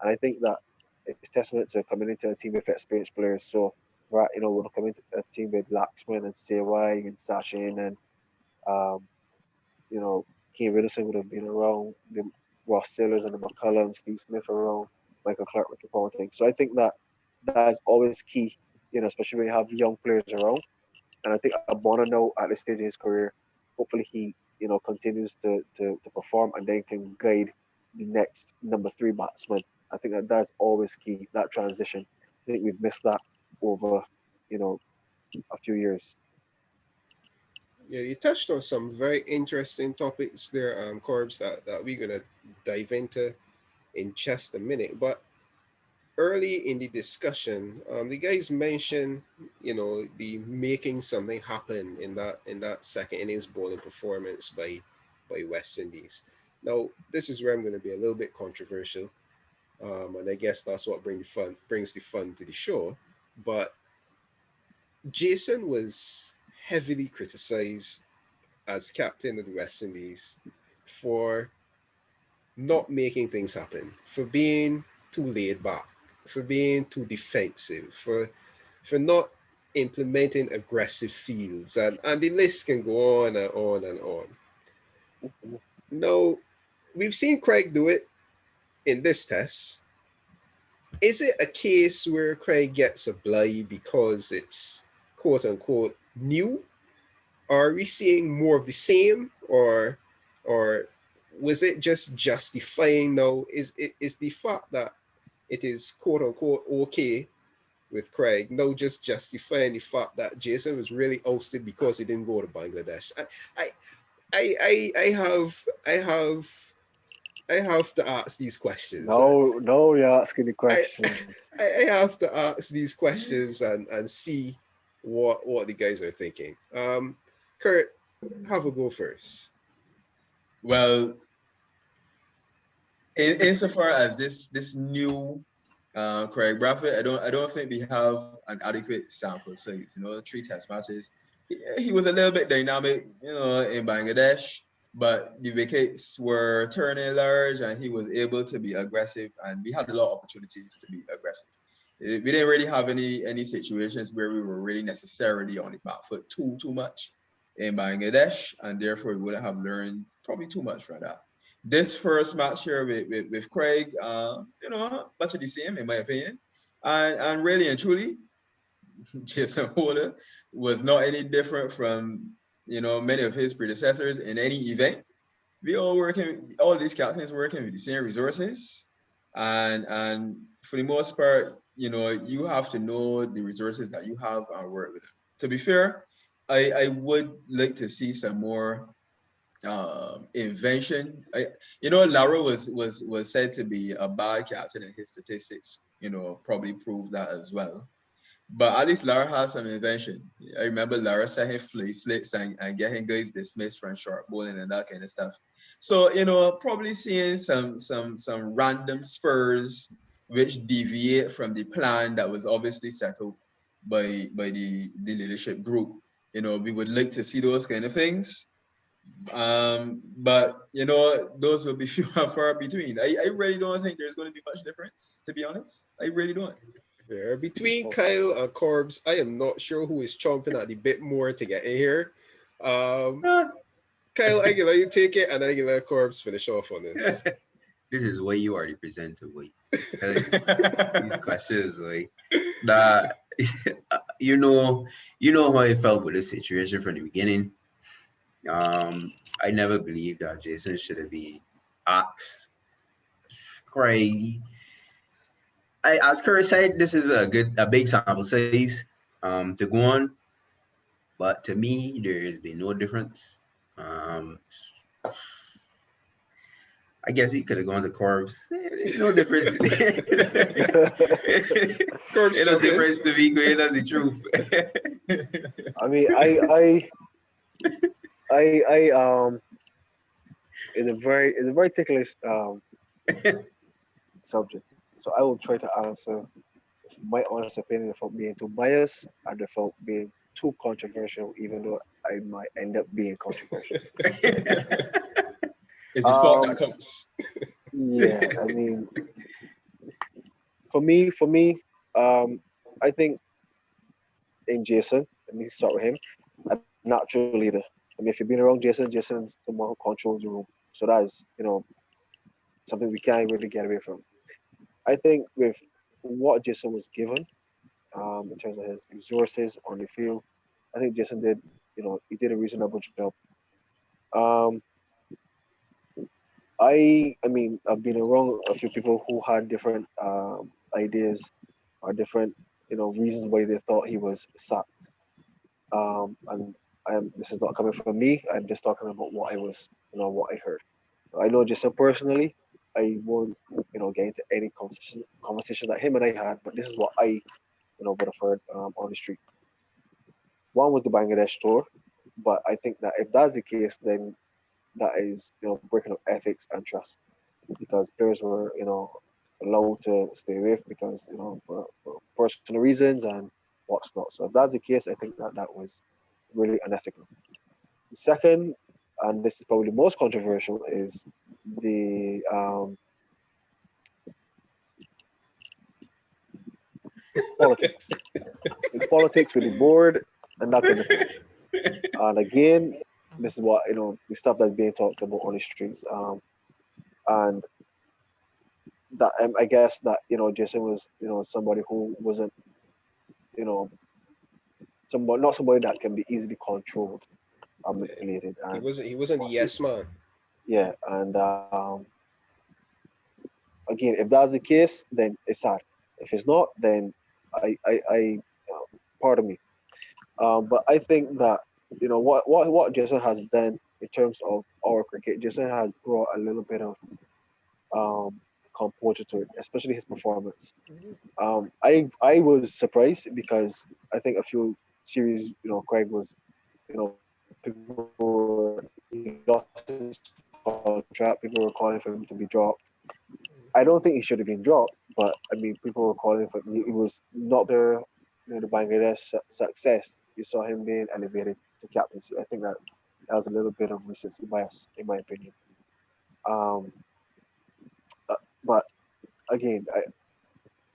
and I think that it's testament to coming into a team with experienced players. So, right, we'll come into a team with Laxman and Sewai and Sachin and um, you know, Kane Richardson would have been around, the Ross Taylors and the McCullum, Steve Smith around, Michael Clark, Ricky Ponting. So I think that is always key, especially when you have young players around. And I think Abona now at this stage in his career, hopefully he, continues to perform and then can guide the next number three batsman. I think that's always key, that transition. I think we've missed that over, you know, a few years. Yeah, you touched on some very interesting topics there, Corbs, that we're gonna dive into in just a minute. But early in the discussion, the guys mentioned, the making something happen in that second innings bowling performance by West Indies. Now, this is where I'm going to be a little bit controversial, and I guess that's what brings the fun to the show. But Jason was heavily criticized as captain of the West Indies for not making things happen, for being too laid back, for being too defensive, for not implementing aggressive fields, and the list can go on and on and on. Mhm. No, we've seen Craig do it in this test. Is it a case where Craig gets a bly because it's quote unquote new? Are we seeing more of the same, or was it just justifying now? Is the fact that it is quote unquote okay with Craig now just justifying the fact that Jason was really ousted because he didn't go to Bangladesh? I I have to ask these questions. No, you're asking the I questions. I have to ask these questions and see what the guys are thinking. Kurt, have a go first. Well, insofar as this new Craig Bradford, I don't think we have an adequate sample size. 3 test matches. He was a little bit dynamic, in Bangladesh, but the wickets were turning large, and he was able to be aggressive, and we had a lot of opportunities to be aggressive. We didn't really have any situations where we were really necessarily on the back foot too much in Bangladesh, and therefore we wouldn't have learned probably too much from that. This first match here with Craig, much of the same in my opinion, and really and truly, Jason Holder was not any different from many of his predecessors in any event. We all these captains working with the same resources, and for the most part, you have to know the resources that you have and work with them. To be fair, I would like to see some more invention. Lara was said to be a bad captain, and his statistics, probably prove that as well. But at least Lara has some invention. I remember Lara setting flea slits and getting guys dismissed from short bowling and that kind of stuff. So, probably seeing some random spurs which deviate from the plan that was obviously settled by the leadership group. We would like to see those kind of things. But those will be few and far between. I really don't think there's going to be much difference, to be honest. I really don't. Yeah, between Kyle and Corbs, I am not sure who is chomping at the bit more to get in here. Kyle, I let you take it, and I let Corbs finish off on this. This is why you are the presenter, way. These questions, like that. you know, how I felt with this situation from the beginning. I never believed that Jason should have been asked. Craig, as Kurt said, this is a big sample size to go on, but to me, there has been no difference. I guess he could have gone to Corbs. No difference. Corbs, No jump in. difference to me, Kwayne, that's the truth. I mean, I it's a very ticklish subject. So I will try to answer my honest opinion without being too biased and without being too controversial, even though I might end up being controversial. It's his fault that Um, counts. yeah, I mean, for me, um, I think in Jason, let me start with him, a natural leader. I mean, if you've been around Jason, Jason's someone who controls the room. So that is, something we can't really get away from. I think with what Jason was given, in terms of his resources on the field, I think Jason did, he did a reasonable job. Um, I mean, I've been around a few people who had different ideas or different, reasons why they thought he was sacked. And this is not coming from me. I'm just talking about what I was, what I heard. I know Jason personally. I won't, get into any conversation that him and I had, but this is what I, would have heard on the street. One was the Bangladesh tour, but I think that if that's the case, then that is, breaking of ethics and trust because players were, allowed to stay away because, for personal reasons and what's not. So if that's the case, I think that that was really unethical. The second, and this is probably most controversial, is the politics. The politics with the board and that kind of thing. And again, this is what the stuff that's being talked about on the streets. And that I guess that Jason was somebody who wasn't you know somebody not somebody that can be easily controlled or manipulated. He And wasn't. He wasn't the once he, yes man. yeah, and again, if that's the case, then it's sad. If it's not, then pardon me. But I think that what Jason has done in terms of our cricket, Jason has brought a little bit of um, composure to it, especially his performance. I was surprised because I think a few series, Craig was, people were he lost his contract, people were calling for him to be dropped. I don't think he should have been dropped, but I mean, people were calling for it was not the Bangladesh success. You saw him being elevated to captaincy. I think that was a little bit of recency bias, in my opinion. Um, but again,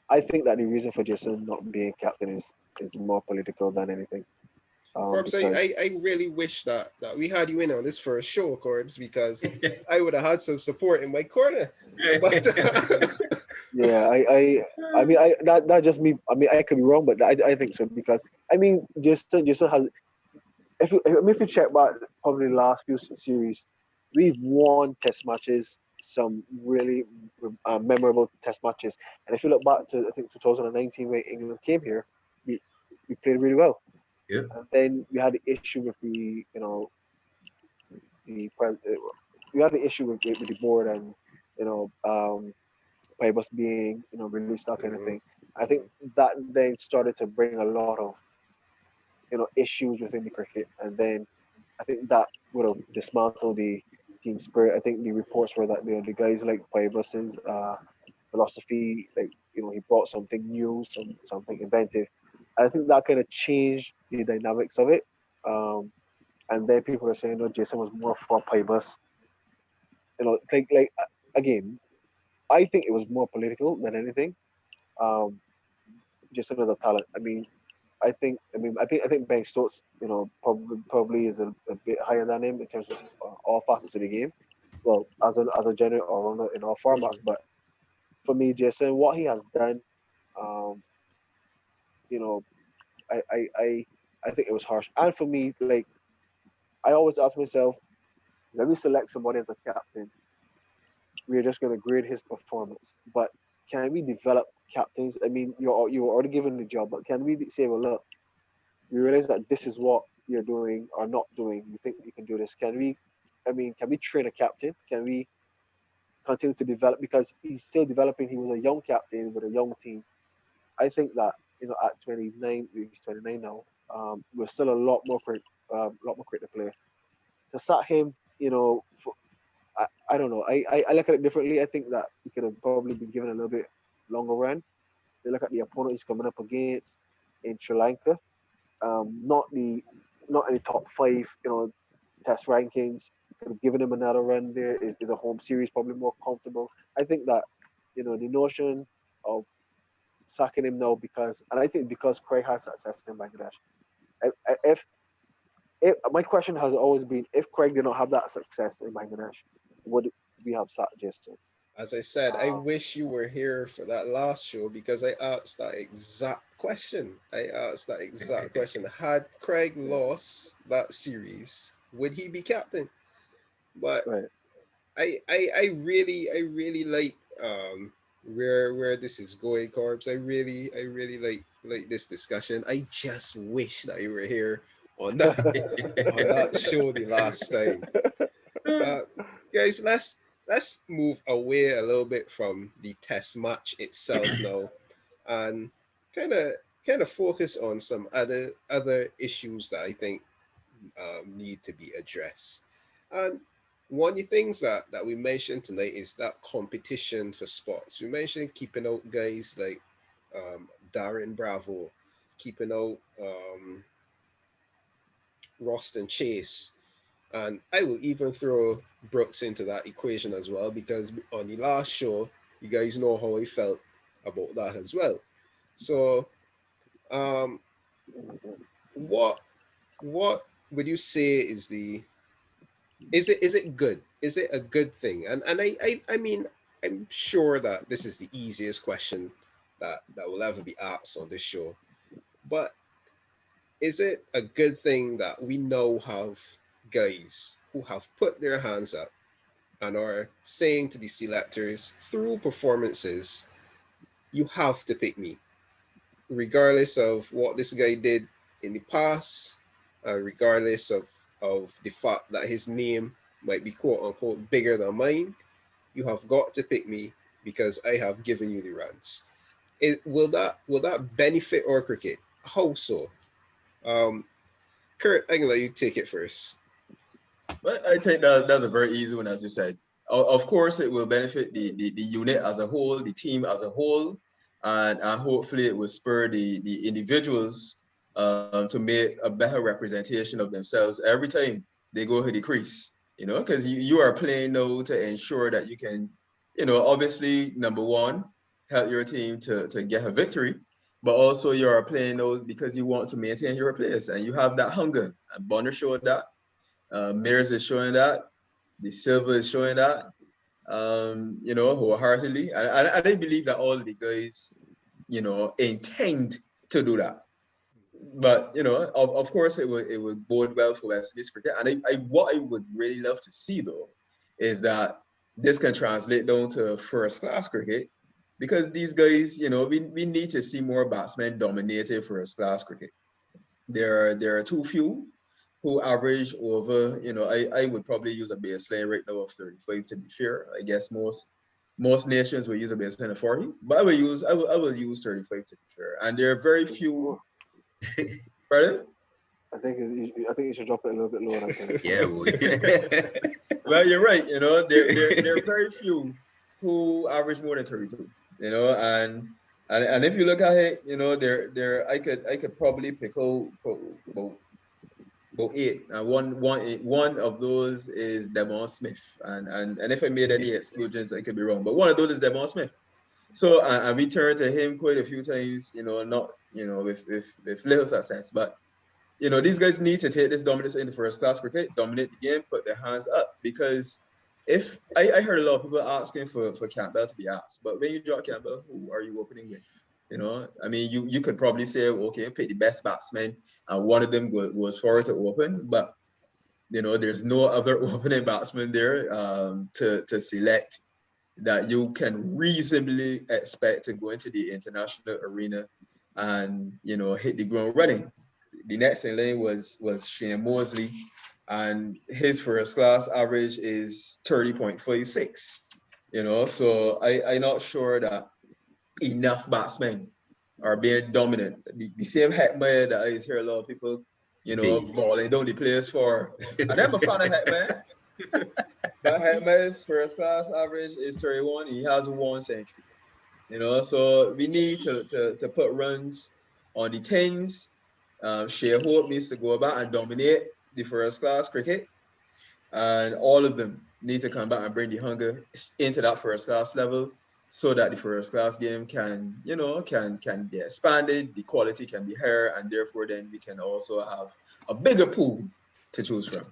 I think that the reason for Jason not being captain is more political than anything. Corbs, Because I really wish that we had you in on this first show, Corbs, because I would have had some support in my corner. But yeah, I mean, that just me. I mean, I could be wrong, but I think so because I mean, Jason has. If you check back probably the last few series, we've won test matches, some really memorable test matches. And if you look back to I think 2019 when England came here, we we played really well. Yeah. And then we had the issue with the the pres- uh, we had the issue with the board and you know Pybus being released that kind of Mhm. thing. I think that then started to bring a lot of issues within the cricket, and then I think that would have dismantled the team spirit. I think the reports were that the guys like Pybus's philosophy, like he brought something new, something inventive. And I think that kind of changed the dynamics of it. Um, and then people are saying, no, Jason was more for Pybus. Again, I think it was more political than anything. Um, just another talent. I think Ben Stokes, probably is a bit higher than him in terms of all facets of the game. Well, as a general all rounder in all formats, Mhm. but for me, Jason, what he has done, um, you know, I I I, I think it was harsh. And for me, like I always ask myself, let me select somebody as a captain. We're just gonna grade his performance, but can we develop captains? I mean, you're already given the job, but can we say, well, look, we realize that this is what you're doing or not doing. You think you can do this? Can we? I mean, can we train a captain? Can we continue to develop? Because he's still developing. He was a young captain with a young team. I think that at 29, he's 29 now. We're still a lot more cricket to play. To start him, I don't know. I look at it differently. I think that he could have probably been given a little bit longer run. They look at the opponent he's coming up against in Sri Lanka. Not any top five, test rankings. Could have given him another run there. Is a home series probably more comfortable? I think that, the notion of sacking him now and I think because Craig has success in Bangladesh. If, my question has always been, if Craig did not have that success in Bangladesh, would we have sacked Jason? As I said, I Um, wish you were here for that last show because I asked that exact question. I asked that exact question. Had Craig yeah, lost that series, would he be captain? But right. I really like where this is going, Corbs. I really like this discussion. I just wish that you were here on that show the last time. Uh, guys, let's move away a little bit from the test match itself now, and kind of kind of focus on some other issues that I think need to be addressed. And one of the things that we mentioned tonight is that competition for spots. We mentioned keeping out guys like Darren Bravo, keeping out Roston Chase, and I will even throw Brooks into that equation as well because on the last show, you guys know how I felt about that as well. So, um, what what would you say is the is it good? Is it a good thing? And I mean I'm sure that this is the easiest question that will ever be asked on this show. But is it a good thing that we now have guys who have put their hands up and are saying to the selectors through performances, you have to pick me, regardless of what this guy did in the past, regardless of the fact that his name might be quote unquote bigger than mine. You have got to pick me because I have given you the runs. Will that benefit our cricket? How so? Um, Kurt, I can let you take it first. But I think that's a very easy one, as you said. Of course, it will benefit the unit as a whole, the team as a whole, and hopefully it will spur the individuals to make a better representation of themselves every time they go to the crease. Because you are playing now to ensure that you can, obviously, number one, help your team to get a victory, but also you are playing now because you want to maintain your place and you have that hunger. And Bonner showed that. Mears is showing that. The Silver is showing that, wholeheartedly. And I believe that all the guys, intend to do that. But of course, it would bode well for West Indies cricket. And what I would really love to see though is that this can translate down to first class cricket, because these guys, we need to see more batsmen dominating first class cricket. There are too few who average over, I would probably use a baseline right now of 35 to be fair. I guess most nations will use a baseline of 40, but I will use 35 to be fair. And there are very few. Pardon? I think you should drop it a little bit lower than 35. Yeah, boy. Well, you're right. There are very few who average more than 32. And if you look at it, there I could probably pick out about eight, and one of those is Demon Smith, and if I made any exclusions, I could be wrong, but one of those is Demon Smith. So and we turned to him quite a few times, not with little success, but these guys need to take this dominance into first class cricket, dominate the game, put their hands up. Because if I heard a lot of people asking for Campbell to be asked, but when you drop Campbell, who are you opening with? I mean, you could probably say, okay, pick the best batsman, and one of them goes forward to open, but there's no other opening batsman there to select that you can reasonably expect to go into the international arena and hit the ground running. The next in line was Shane Mosley, and his first class average is 30.56. So I'm not sure that enough batsmen are being dominant. The same Heckman that I hear a lot of people, balling down the players for. And I'm a fan of Heckman, but Heckman's first class average is 31. He has one century. So we need to put runs on the tens. Shea Hope needs to go back and dominate the first class cricket, and all of them need to come back and bring the hunger into that first class level, so that the first class game can be expanded, the quality can be higher, and therefore then we can also have a bigger pool to choose from.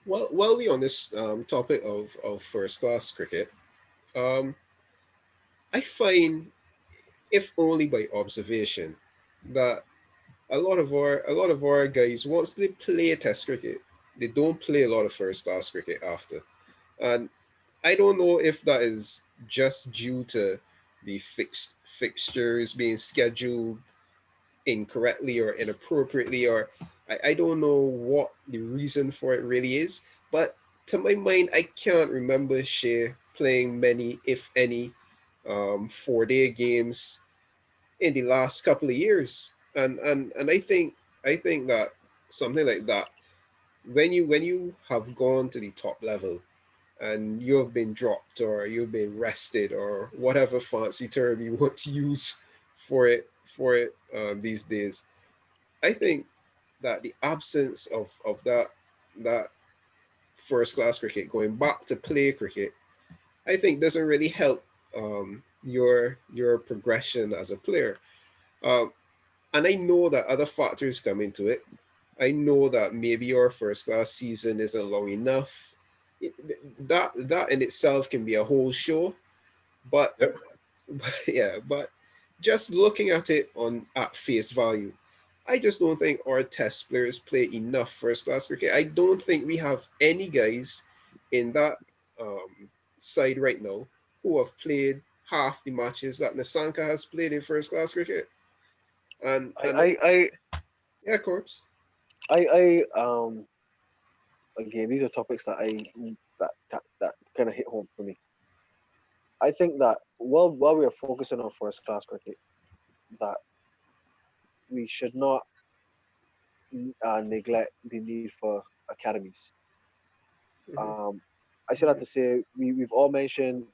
Well, while we on this topic of first class cricket, um, I find, if only by observation, that a lot of our guys, once they play test cricket, they don't play a lot of first class cricket after. And I don't know if that is just due to the fixed fixtures being scheduled incorrectly or inappropriately, or I don't know what the reason for it really is. But to my mind, I can't remember Shea playing many, if any, 4-day games in the last couple of years. And I think that something like that, when you have gone to the top level and you have been dropped or you've been rested or whatever fancy term you want to use for it these days, I think that the absence of that first class cricket, going back to play cricket, I think doesn't really help your progression as a player. Um, and I know that other factors come into it. I know that maybe your first class season isn't long enough. That in itself can be a whole show, but Yep. yeah, but just looking at it on at face value, I just don't think our test players play enough first class cricket. I don't think we have any guys in that side right now who have played half the matches that Nasanka has played in first class cricket. And I, I, yeah, corpse. I again, these are topics that kind of hit home for me. I think that while we are focusing on first class cricket, that we should not neglect the need for academies. Hmm. Um, I should have to say we've all mentioned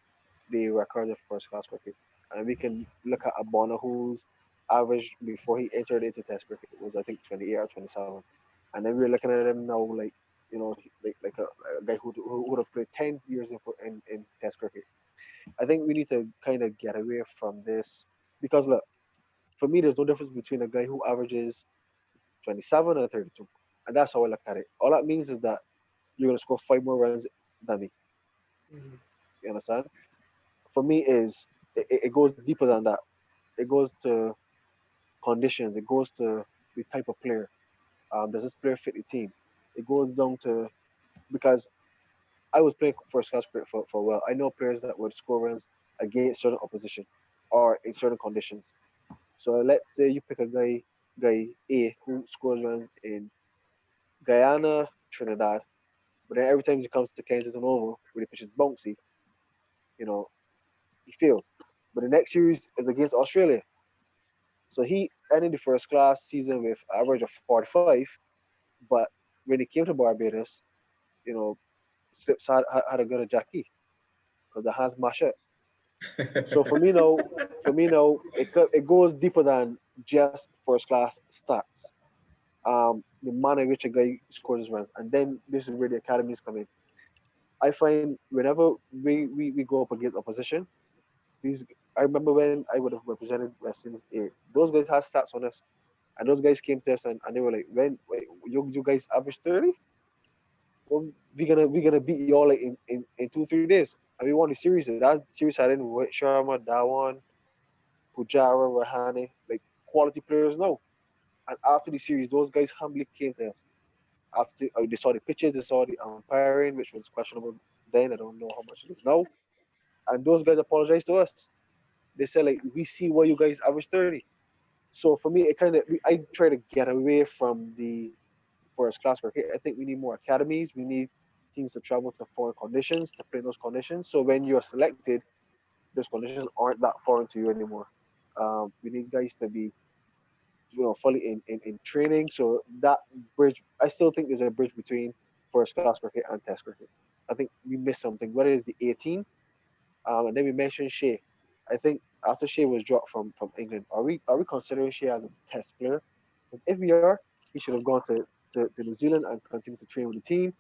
the records of first class cricket, and we can look at Abona whose average before he entered into Test cricket was I think 28 or 27, and then we're looking at him now like like a guy who would have played 10 years in Test cricket. I think we need to kind of get away from this because look, for me, there's no difference between a guy who averages 27 and 32, and that's how I look at it. All that means is that you're gonna score five more runs than me. Mhm. You understand? For me, is it goes deeper than that. It goes to conditions. It goes to the type of player. Does this player fit the team? It goes down to because I was playing first class cricket for a while. I know players that would score runs against certain opposition or in certain conditions. So let's say you pick a guy A who scores runs in Guyana, Trinidad, but then every time he comes to Kansas and Oval, where the pitch is bouncy, you know, he fails. But the next series is against Australia. So he ended the first class season with average of 45, but when he came to Barbados, you know, Slips had a good at Jackie because the hands mash up. So for me now, it goes deeper than just first class stats. The manner in which a guy scores his runs, and then this is where the academies come in. I find whenever we go up against opposition, these I remember when I would have represented West Indies A, those guys had stats on us, and those guys came to us and they were like, when wait, you guys average 30? Well, we gonna beat y'all like in 2 3 days, and we won the series. That series had in Rohit Sharma, Dhawan, Pujara, Rahane, like quality players now. And after the series, those guys humbly came to us. After they saw the pitches, they saw the umpiring, which was questionable then. I don't know how much it is now. And those guys apologized to us. They said like, we see why you guys average 30. So for me, it kind of I try to get away from the first class cricket. I think we need more academies. We need teams to travel to foreign conditions to play in those conditions. So when you're selected, those conditions aren't that foreign to you anymore. We need guys to be fully in training. So that bridge, I still think there's a bridge between first class cricket and Test cricket. I think we missed something. Whether it's the 18, and then we mentioned Shea. I think after Shea was dropped from England, are we considering Shea as a Test player? Because if we are, he should have gone to New Zealand and continue to train with the team,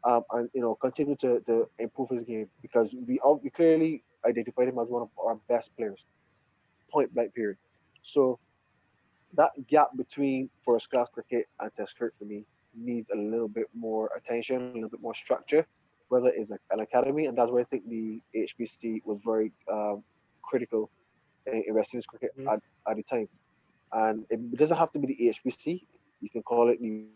and continue to improve his game because we clearly identified him as one of our best players, point blank period. So that gap between first class cricket and Test cricket for me needs a little bit more attention, a little bit more structure, whether it's like an academy, and that's where I think the HPC was very critical in West Indies cricket Mhm. at the time. And it doesn't have to be the HPC. You can call it the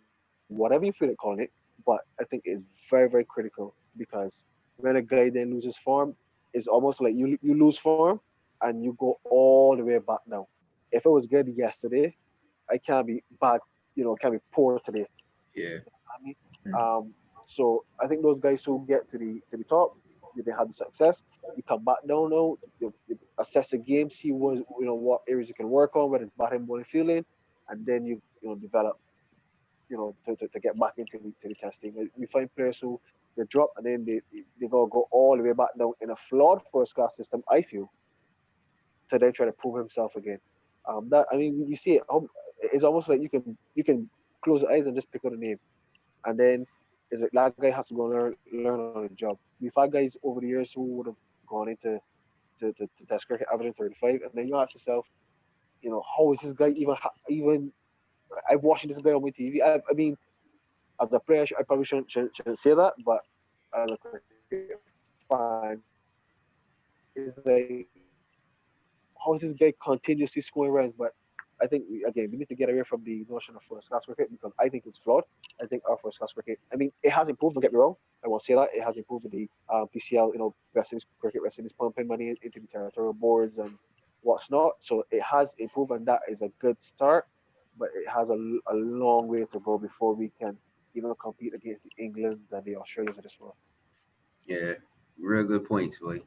whatever you feel like calling it, but I think it's very, very critical because when a guy then loses form, it's almost like you lose form and you go all the way back down. If it was good yesterday, I can't be bad, can't be poor today. Yeah. I mean, so I think those guys who get to the top, they have the success. You come back down now, you assess the game, see what areas you can work on, whether it's batting, bowling, fielding, and then develop, to get back into the testing. We find players who they drop and then they go all the way back down in a flawed first class system. I feel to then try to prove himself again. That I mean, you see it. It's almost like you can close the eyes and just pick out a name, and then is it that guy has to go learn on the job. We've had guys over the years who would have gone into to test cricket averaging 35, and then you ask yourself, how is this guy even? I'm watching this guy on my TV. I mean, as a player, I probably shouldn't say that, but as a cricket fan, it's like, how is this guy continuously scoring runs? But I think we need to get away from the notion of first class cricket because I think it's flawed. I think our first class cricket. I mean, it has improved. Don't get me wrong. I won't say that it has improved with the PCL. West Indies cricket, West Indies pumping money into the territorial boards and what's not. So it has improved, and that is a good start. But it has a long way to go before we can even compete against the Englands and the Australians of this world. Yeah. Real good points, boy.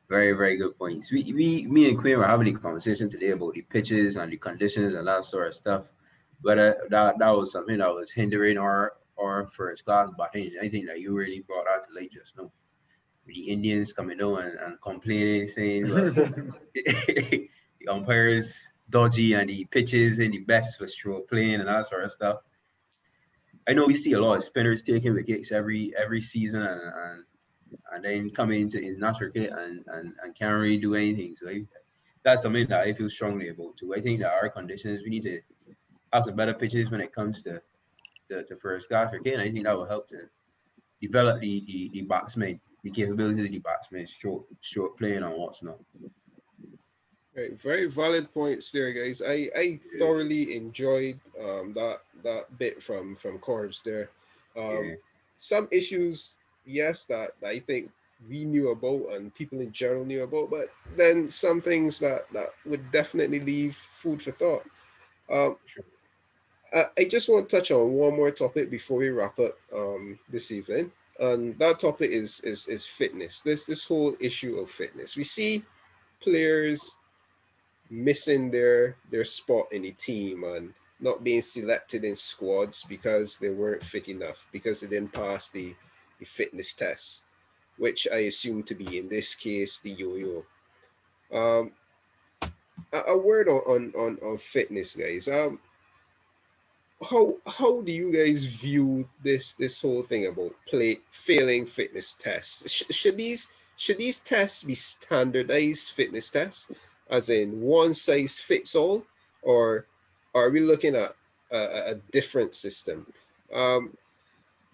Very, very good points. Me and Queen were having a conversation today about the pitches and the conditions and that sort of stuff. But that was something that was hindering our or first class batting. I think that you really brought that to light just now. With the Indians coming down and complaining, saying, well, the umpires dodgy and the pitches and the best for stroke playing and that sort of stuff. I know we see a lot of spinners taking wickets every season and then coming into international cricket and can't really do anything. So that's something that I feel strongly about too. I think that our conditions, we need to have some better pitches when it comes to first class cricket, and I think that will help to develop the batsmen, the capabilities of the batsmen, short playing and what's not. Right, very valid points there, guys. I thoroughly enjoyed that bit from Corbs there. Um, Yeah, some issues, yes, that I think we knew about and people in general knew about, but then some things that would definitely leave food for thought. Um, sure. I just want to touch on one more topic before we wrap up this evening, and that topic is fitness. This whole issue of fitness. We see players missing their spot in the team and not being selected in squads because they weren't fit enough, because they didn't pass the fitness test, which I assume to be in this case the yo-yo. Um, a word on fitness, guys. How do you guys view this whole thing about play failing fitness tests? Should these tests be standardized fitness tests, as in one size fits all, or are we looking at a different system? Um,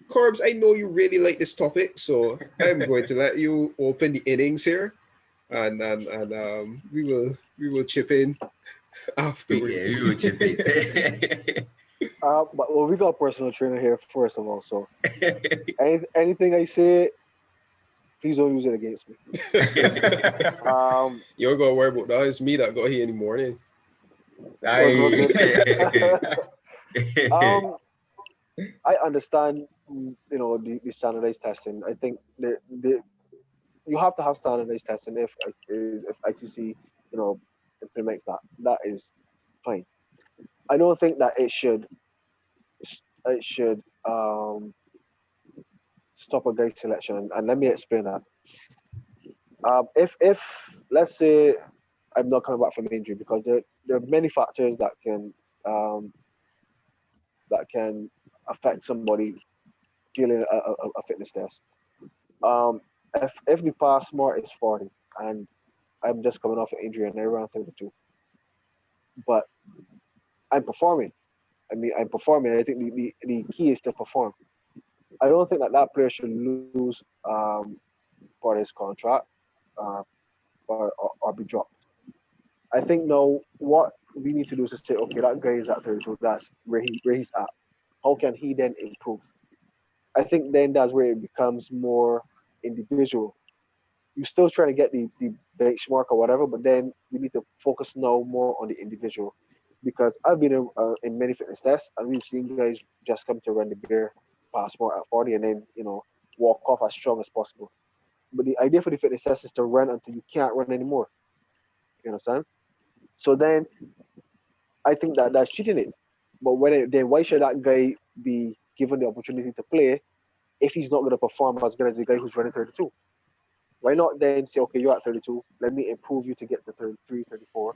Corbs, I know you really like this topic, so I'm going to let you open the innings here, and we will chip in We afterwards. will chip in. But well, we got a personal trainer here first of all. So anything I say, please don't use it against me. Um, You don't gotta worry about that. It's me that got here in the morning. was I it? um, I understand, the standardized testing. I think you have to have standardized testing if ICC, you know, implements that. That is fine. I don't think that it should stop a guy's selection, and let me explain that. If let's say I'm not coming back from injury, because there are many factors um, that can affect somebody failing a fitness test. Um, if the pass mark is 40 and I'm just coming off an injury and I ran 32, but I'm performing. I mean, I'm performing. I think the key is to perform. I don't think that that player should lose for his contract, uh, or be dropped. I think now what we need to do is to say, okay, that guy is at 32. That's where he's at. How can he then improve? I think then that's where it becomes more individual. You're still trying to get the benchmark or whatever, but then we need to focus now more on the individual. Because I've been in many fitness tests and we've seen guys just come to run the bare passport at 40 and then, walk off as strong as possible. But the idea for the fitness test is to run until you can't run anymore. You understand? So then I think that that's cheating it. But then why should that guy be given the opportunity to play if he's not going to perform as good as the guy who's running 32? Why not then say, okay, you're at 32, let me improve you to get to 33, 34,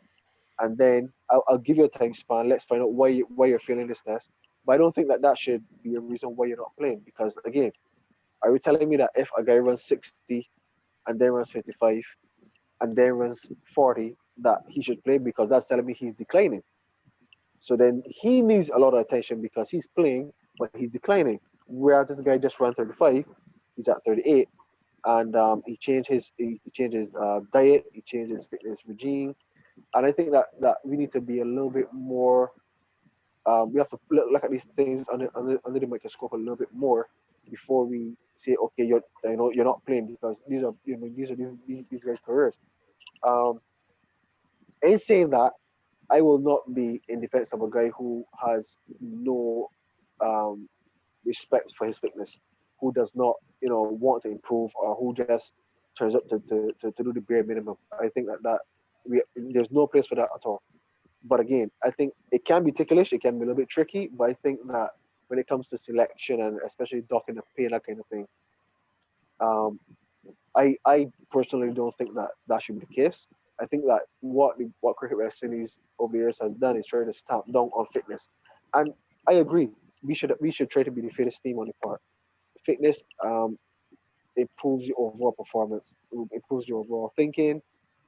and then I'll give you a time span. Let's find out why you're failing this test. But I don't think that that should be a reason why you're not playing. Because again, are you telling me that if a guy runs 60 and then runs 55 and then runs 40, that he should play? Because that's telling me he's declining. So then he needs a lot of attention because he's playing, but he's declining. Whereas this guy just ran 35, he's at 38, and he changed his diet, he changed his fitness regime, and I think that we need to be a little bit more. We have to look at these things under the microscope a little bit more before we say, okay, you're not playing, because these guys' careers. Um, in saying that, I will not be in defense of a guy who has no um, respect for his fitness, who does not, want to improve, or who just turns up to do the bare minimum. I think there's no place for that at all. But again, I think it can be ticklish, it can be a little bit tricky, but I think that when it comes to selection and especially docking the pay, that kind of thing. Um, I personally don't think that that should be the case. I think that what Cricket West Indies over the years has done is try to stamp down on fitness, and I agree. We should try to be the fittest team on the park. Fitness improves your overall performance, it improves your overall thinking.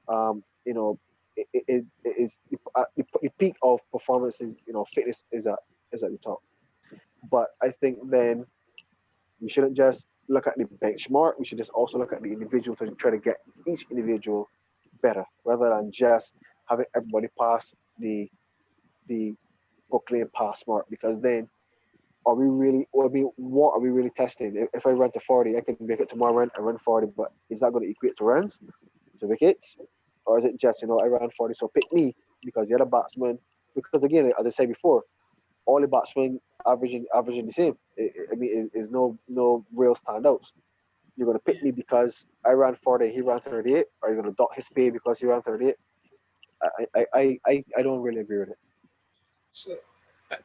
You know, it is the peak of performance is fitness is at the top. But I think then we shouldn't just look at the benchmark. We should just also look at the individual to try to get each individual better, rather than just having everybody pass the proclaimed pass mark. Because then, are we really? I mean, what are we really testing? If I run to 40, I can make it tomorrow run. I run 40, but is that going to equate to runs, to wickets, or is it just I ran 40, so pick me because the other batsman? Because again, as I said before, all the batsmen averaging the same. I mean, is no real standouts. You're gonna pick me because I ran 40, he ran 38, or you're gonna dot his pay because he ran 38. I don't really agree with it. So,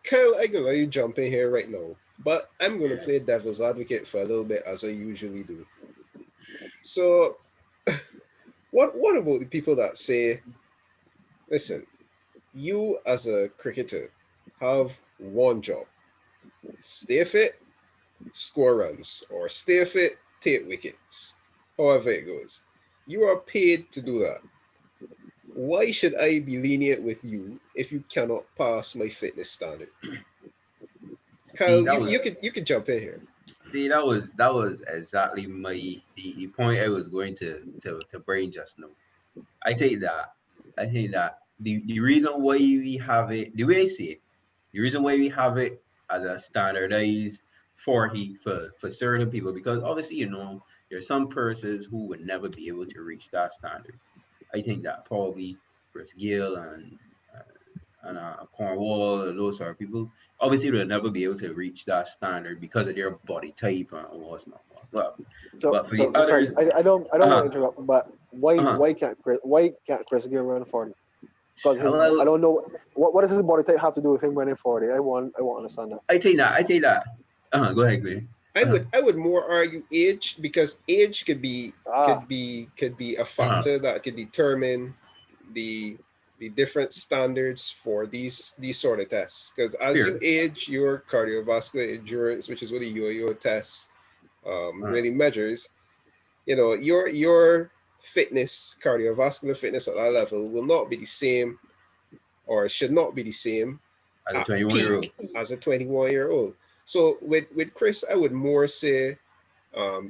Kyle, I'm gonna let you jump in here right now, but I'm gonna Yeah. play devil's advocate for a little bit as I usually do. So, what about the people that say, listen, you as a cricketer have one job: stay fit, score runs, or stay fit, take wickets. However it goes, you are paid to do that. Why should I be lenient with you if you cannot pass my fitness standard? See, Kyle, that was you could jump in here. see that was exactly the point I was going to bring just now. I take that. I think that the reason why we have it, the way I see it, the reason why we have it as a standardized 40 for certain people, because obviously, there's some persons who would never be able to reach that standard. I think that probably Chris Gill and Cornwall and those sort of people, obviously they'll never be able to reach that standard because of their body type and what's not what. So But for the so sorry, others, I don't want uh-huh, to interrupt, but why uh-huh. why can't Chris get around 40? Because I Well, don't know what does his body type have to do with him running 40. I want to understand that. I think that. Go ahead, Glenn. I Uh-huh. would I would more argue age, because age could be Ah, a Uh-huh. factor that could determine the the different standards for these sort of tests. Because as you Fair. age, your cardiovascular endurance, which is what the yo-yo test Uh-huh. really measures, your fitness, cardiovascular fitness at that level will not be the same, or should not be the same As a at 21-year old. peak as a 21-year-old. So with Chris, I would more say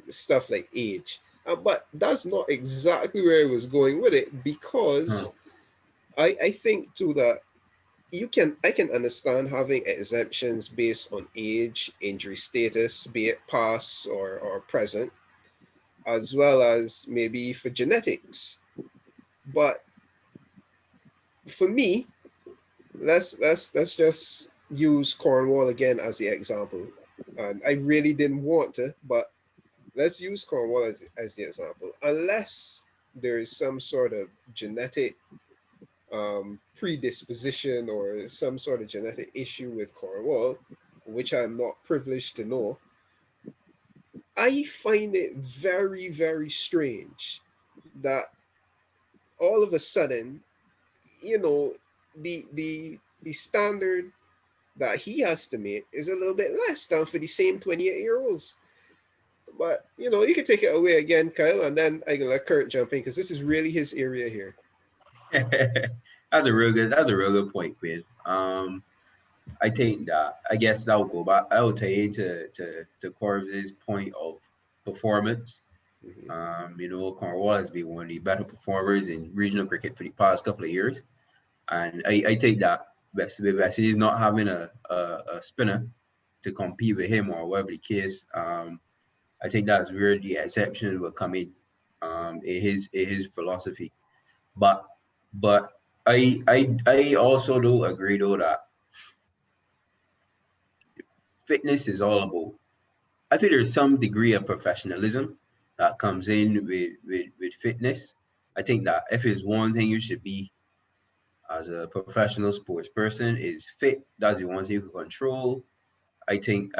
stuff like age. But that's not exactly where I was going with it, Uh-huh. because I think too that I can understand having exemptions based on age, injury status, be it past or present, as well as maybe for genetics. But for me, let's just use Cornwall again as the example. And I really didn't want to, but let's use Cornwall as the example. Unless there is some sort of genetic predisposition or some sort of genetic issue with Cornwall, which I'm not privileged to know, I find it very, very strange that all of a sudden, you know, the standard that he has to meet is a little bit less than for the same 28-year-olds. But you can take it away again, Kyle, and then I can let Kurt jump in because this is really his area here. That's a real good point, Quinn. I think that I guess that will go back. I will tell you to Corb's point of performance. Hmm. Cornwall has been one of the better performers in regional cricket for the past couple of years, and I think that West Indies not having a spinner to compete with him or whatever the case. I think that's where the exception will come in his philosophy. But but I also do agree though that fitness is all about. I think there's some degree of professionalism that comes in with fitness. I think that if it's one thing you should be as a professional sports person is fit. That's the one thing you can control. I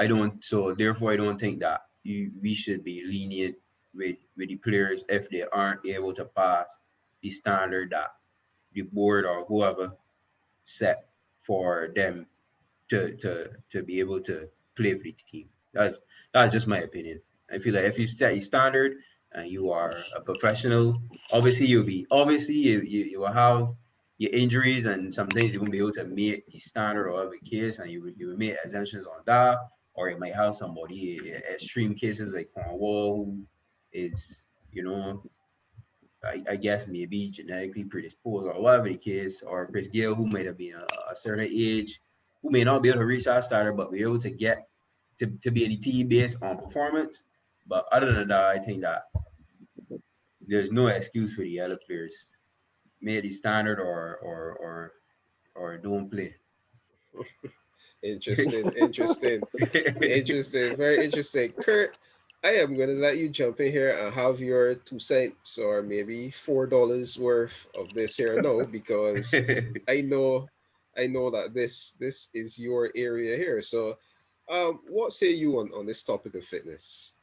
don't, so therefore I don't think that we should be lenient with the players if they aren't able to pass the standard that the board or whoever set for them to be able to play for the team. That's just my opinion. I feel like if you set a standard and you are a professional, obviously you will have your injuries and sometimes you won't be able to meet the standard or whatever case, and you will make exemptions on that, or you might have somebody extreme cases like Cornwall who is, you know, I guess maybe genetically predisposed or whatever the case, or Chris Gale who might have been a certain age, who may not be able to reach that starter, but be able to get to be a team based on performance. But other than that, I think that there's no excuse for the other players. Make the standard or don't play. Interesting, interesting, interesting, very interesting. Kurt, I am gonna let you jump in here and have your 2 cents or maybe $4 worth of this here no, because I know I know that this is your area here. So what say you on this topic of fitness?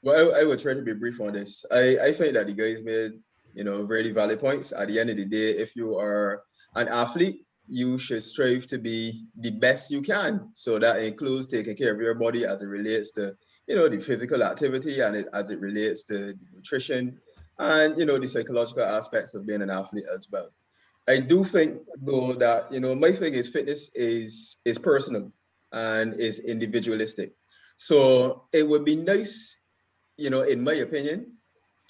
Well, I will try to be brief on this. I think that the guys made, very valid points. At the end of the day, if you are an athlete, you should strive to be the best you can. So that includes taking care of your body as it relates to, the physical activity, and as it relates to the nutrition and, the psychological aspects of being an athlete as well. I do think though that, my thing is fitness is personal and is individualistic. So it would be nice, in my opinion,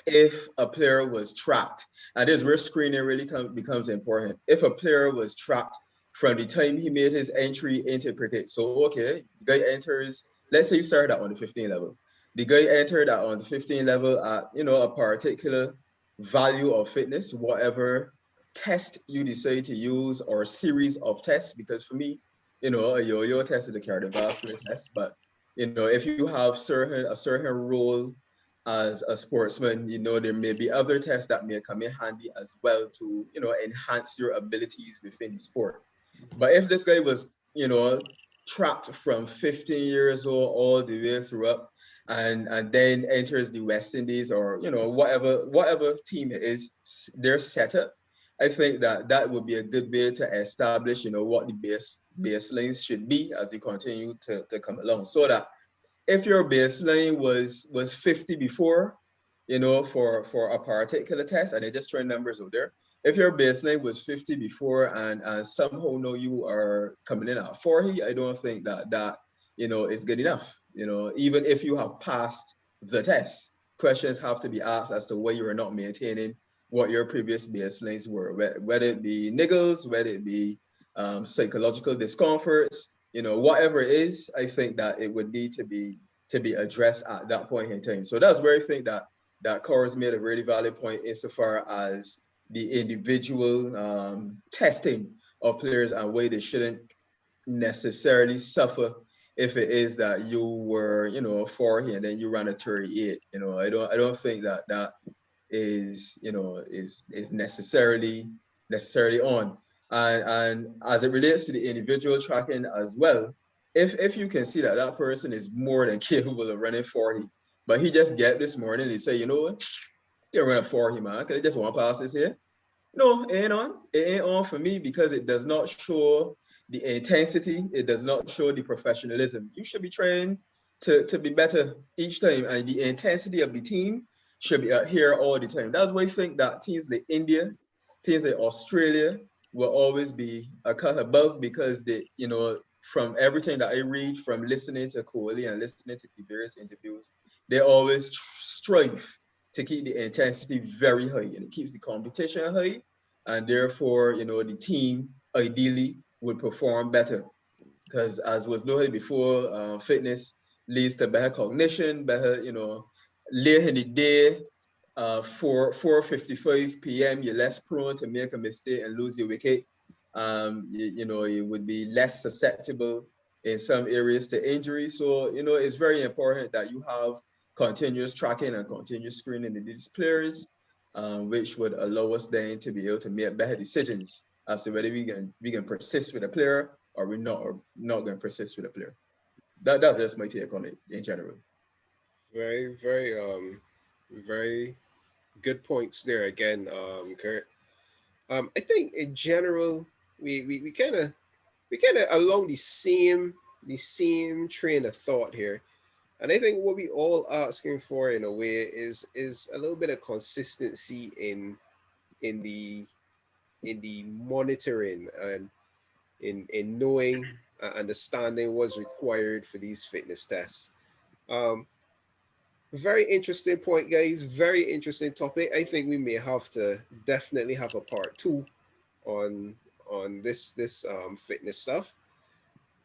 if a player was tracked, and this is where screening really becomes important. If a player was tracked from the time he made his entry into cricket, so okay, the guy enters, let's say you started out on the 15 level. The guy entered out on the 15 level at, a particular value of fitness, whatever test you decide to use or series of tests, because for me, a yo-yo test is a cardiovascular test, but if you have a certain role as a sportsman, there may be other tests that may come in handy as well to, enhance your abilities within the sport. But if this guy was, trapped from 15 years old all the way through up, and then enters the West Indies, or, whatever team it is, their setup, I think that that would be a good way to establish, what the baselines should be as you continue to come along, so that if your baseline was 50 before, for a particular test, and I just throwing numbers out there. If your baseline was 50 before, and somehow now you are coming in at 40, I don't think that is good enough. Even if you have passed the test, questions have to be asked as to why you are not maintaining what your previous baselines were, whether it be niggles, whether it be psychological discomforts, whatever it is. I think that it would need to be addressed at that point in time. So that's where I think that Cora's made a really valid point insofar as the individual testing of players and why they shouldn't necessarily suffer if it is that you were, 40 and then you ran a 38. I don't think that is necessarily on. And as it relates to the individual tracking as well, if you can see that that person is more than capable of running 40, but he just get this morning and say, you know what, you're running 40, man, can I just want to pass this here? No, it ain't on. It ain't on for me, because it does not show the intensity. It does not show the professionalism. You should be trained to be better each time, and the intensity of the team should be here all the time. That's why I think that teams like India, teams like Australia will always be a cut above, because they, from everything that I read, from listening to Kohli and listening to the various interviews, they always strive to keep the intensity very high, and it keeps the competition high, and therefore, the team ideally would perform better, because as was noted before, fitness leads to better cognition, better, later in the day, 4:55 p.m., you're less prone to make a mistake and lose your wicket. You would be less susceptible in some areas to injury. So, it's very important that you have continuous tracking and continuous screening of these players, which would allow us then to be able to make better decisions as to whether we can persist with a player, or we're not going to persist with a player. That's just my take on it in general. Very, very, very good points there again, Kurt. I think in general, we kind of along the same train of thought here, and I think what we all asking for in a way is a little bit of consistency in the in the monitoring and in knowing, understanding what's required for these fitness tests. Um, Very interesting point, guys. Very interesting topic. I think we may have to definitely have a part two on this fitness stuff.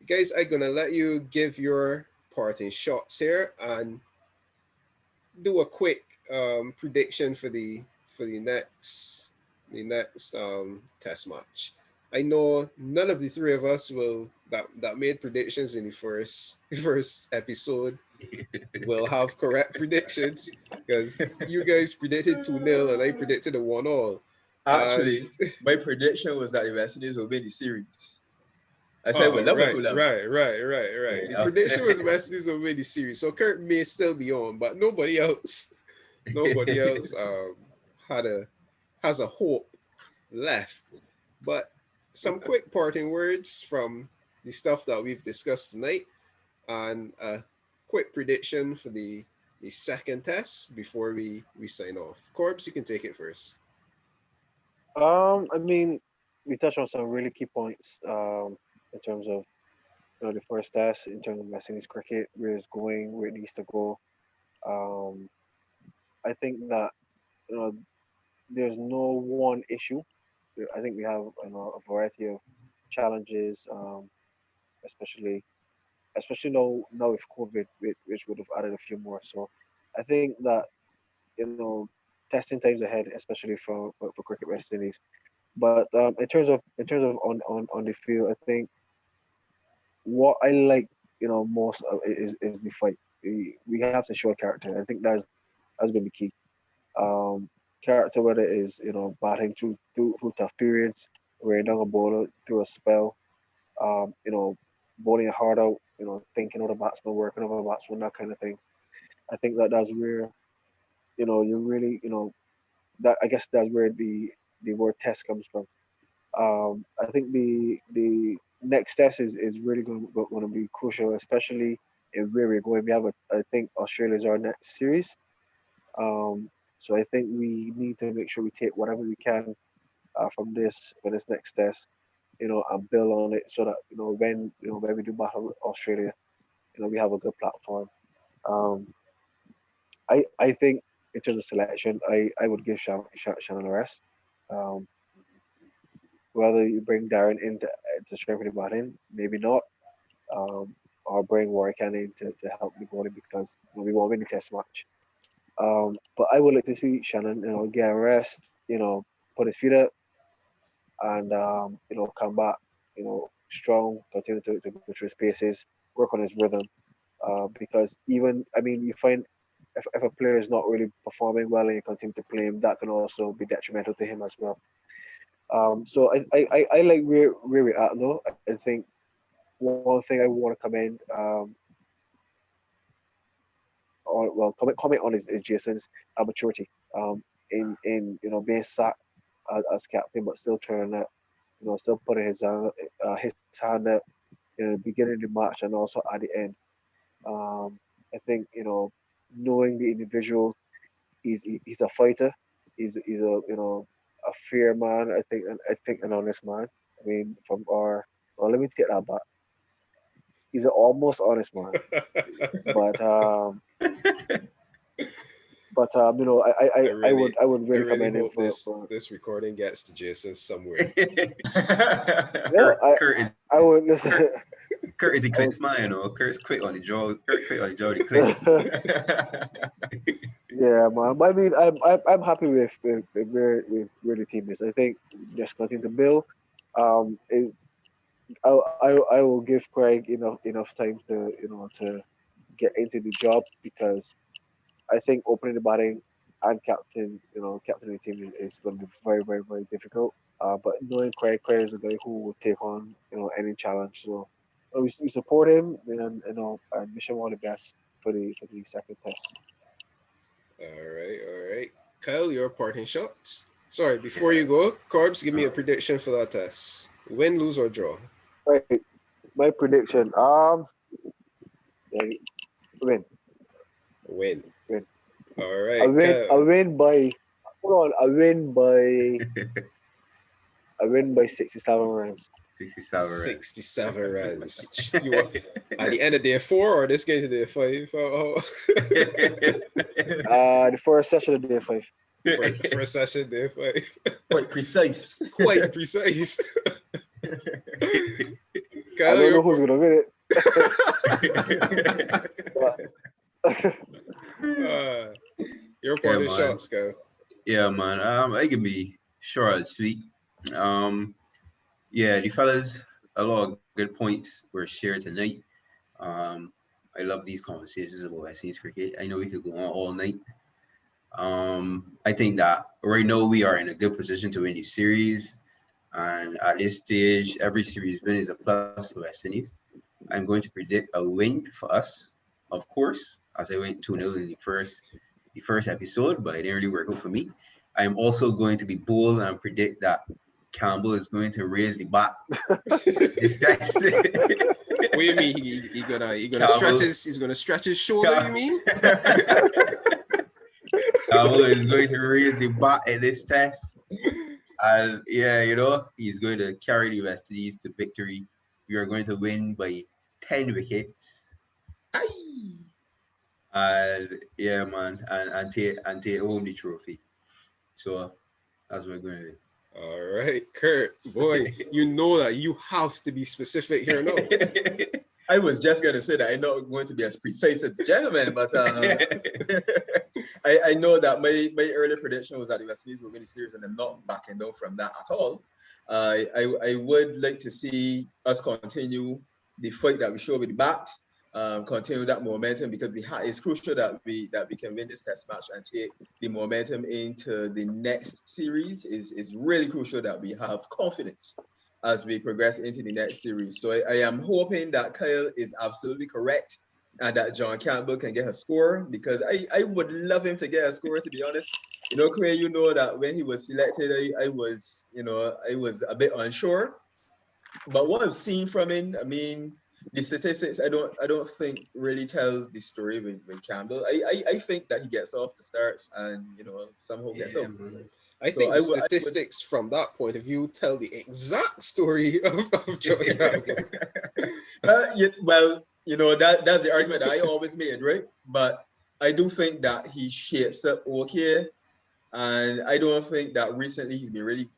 Guys, I'm gonna let you give your parting shots here and do a quick prediction for the next test match. I know none of the three of us will that made predictions in the first first episode will have correct predictions because you guys predicted 2-0 and I predicted a 1-all. And Actually, my prediction was that the West Indies will win the series. I said oh, we'll love it to right, love. right. The Yeah. prediction was West Indies will win the series, so Kurt may still be on, but nobody else had a has a hope left. But some quick parting words from the stuff that we've discussed tonight, and a quick prediction for the second test before we sign off. Corbs, you can take it first. I mean, we touched on some really key points. In terms of the first test, in terms of West Indies cricket, where it's going, where it needs to go. Um, I think that there's no one issue. I think we have a variety of challenges, especially now with COVID, which would have added a few more. So I think that testing times ahead, especially for cricket West Indies. But in terms of on the field, I think what I like most is the fight. We have to show character. I think that's been the key. Um, Character, whether it is batting through tough periods, wearing down a bowler through a spell, bowling a hard out, thinking of the batsman, working over the batsman, that kind of thing. I think that's where you really that I guess that's where the word test comes from. I think the next test is really going to be crucial, especially in where we're going. I think Australia's our next series. Um, so I think we need to make sure we take whatever we can from this for this next test, and build on it so that when we do battle with Australia, we have a good platform. Um, I think in terms of selection, I would give Shannon a rest. Um, Whether you bring Darren in to strengthen the batting, maybe not, or bring Warwick in to help the bowling because we won't win the test match. But I would like to see Shannon, get a rest, put his feet up, and come back, strong, continue to go through his paces, work on his rhythm. Because even I mean, you find if a player is not really performing well and you continue to play him, that can also be detrimental to him as well. So I like where we're at though. I think one thing I want to commend on well comment on is Jason's maturity in being sacked as captain but still turning up, still putting his hand up in the beginning of the match and also at the end. I think knowing the individual, he's a fighter. He's a a fair man. I think an honest man. I mean, from our well, let me take that back. He's an almost honest man, but I really, I would I really really commend him hope for this recording gets to Jason somewhere. no Kurt is I would listen. Kurt is a I quick would, smile, Kurt's quick on the jaw. Kurt quick on the jaw. The clicks. yeah, man. But I mean, I'm happy with where the team is. I think just continue to build. It, I will give Craig enough time to get into the job because I think opening the batting and captain the team is going to be very, very, very difficult. But knowing Craig is a guy who will take on any challenge. So we support him, and wish him all the best for the second test. All right. Kyle, your parting shots. Sorry, before you go, Corbs, give me a prediction for that test. Win, lose, or draw. Right, my prediction. Yeah, win, Win. win. All I right, win. I Kyle. win by. Hold on. I win by 67 runs. 67 runs. 67 runs. You want at the end of day 4 or this game to day 5? The first session of day 5. First session, day 5. Quite precise. Quite precise. I Kyle, don't your know who's gonna win it. uh, your Yeah, parting man. shots, Kyle. Yeah, man. I can be short and sweet. Um, yeah, the fellas, a lot of good points were shared tonight. Um, I love these conversations about West Indies cricket. I know we could go on all night. I think that right now we are in a good position to win the series. And at this stage, every series win is a plus to West Indies. I'm going to predict a win for us, of course, as I went 2-0 in the first episode, but it didn't really work out for me. I am also going to be bold and predict that Campbell is going to raise the bat this test. What do you mean? He gonna stretch Campbell, his shoulder? You mean? Campbell is going to raise the bat in this test. And yeah, he's going to carry the West Indies to victory. We are going to win by 10 wickets. Aye. And yeah, man, and take home the trophy. So that's what we're going to do. All right, Kurt, boy, you know that you have to be specific here now. I was just going to say that I'm not going to be as precise as the gentleman, but I know that my early prediction was that the West Indies will win the series, and I'm not backing down from that at all. I would like to see us continue the fight that we show with the bat, continue that momentum, because it's crucial that we can win this test match and take the momentum into the next series. Is really crucial that we have confidence as we progress into the next series. So I am hoping that Kyle is absolutely correct and that John Campbell can get a score, because I would love him to get a score, to be honest. Kwayne, you know that when he was selected, I was a bit unsure. But what I've seen from him, I mean, the statistics I don't think really tell the story with Campbell. I think that he gets off the starts and somehow gets out. I think the statistics from that point of view tell the exact story of George Campbell. Well, that's the argument that I always made, right? But I do think that he shapes up okay, and I don't think that recently he's been really,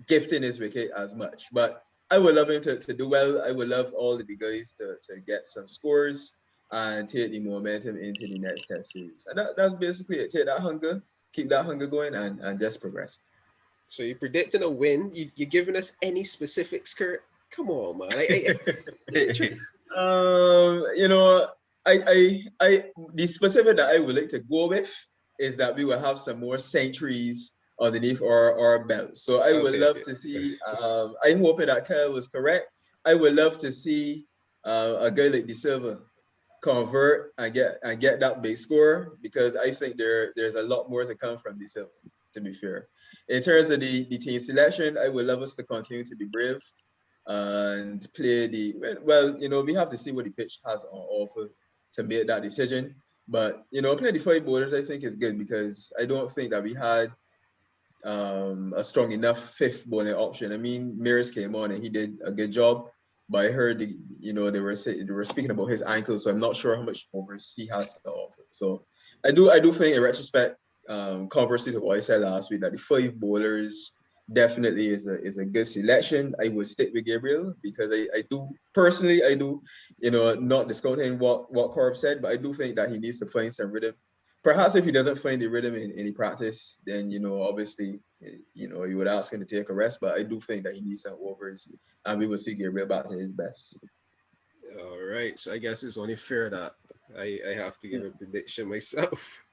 gifting his wicket as much. But I would love him to do well. I would love all of the guys to get some scores and take the momentum into the next test series. And that's basically it. Take that hunger, keep that hunger going, and just progress. So you're predicting a win. You're giving us any specifics, Kurt? Come on, man. The specific that I would like to go with is that we will have some more centuries underneath our belts. So I would love to see. I'm hoping that Kyle was correct. I would love to see a guy like De Silva convert and get that big score, because I think there's a lot more to come from De Silva, to be fair. In terms of the team selection, I would love us to continue to be brave and play we have to see what the pitch has on offer to make that decision. But play the 5 bowlers, I think, is good, because I don't think that we had a strong enough 5th bowling option. I mean, Mears came on and he did a good job, but I heard they were speaking about his ankle, so I'm not sure how much overs he has to offer. So I do think, in retrospect, conversely to what I said last week, that the 5 bowlers definitely is a good selection. I would stick with Gabriel, because I do personally, not discounting what Corb said, but I do think that he needs to find some rhythm. Perhaps if he doesn't find the rhythm in any practice, then obviously you would ask him to take a rest. But I do think that he needs some overs, and we will see Gabriel back to his best. All right, so I guess it's only fair that I have to give a prediction myself.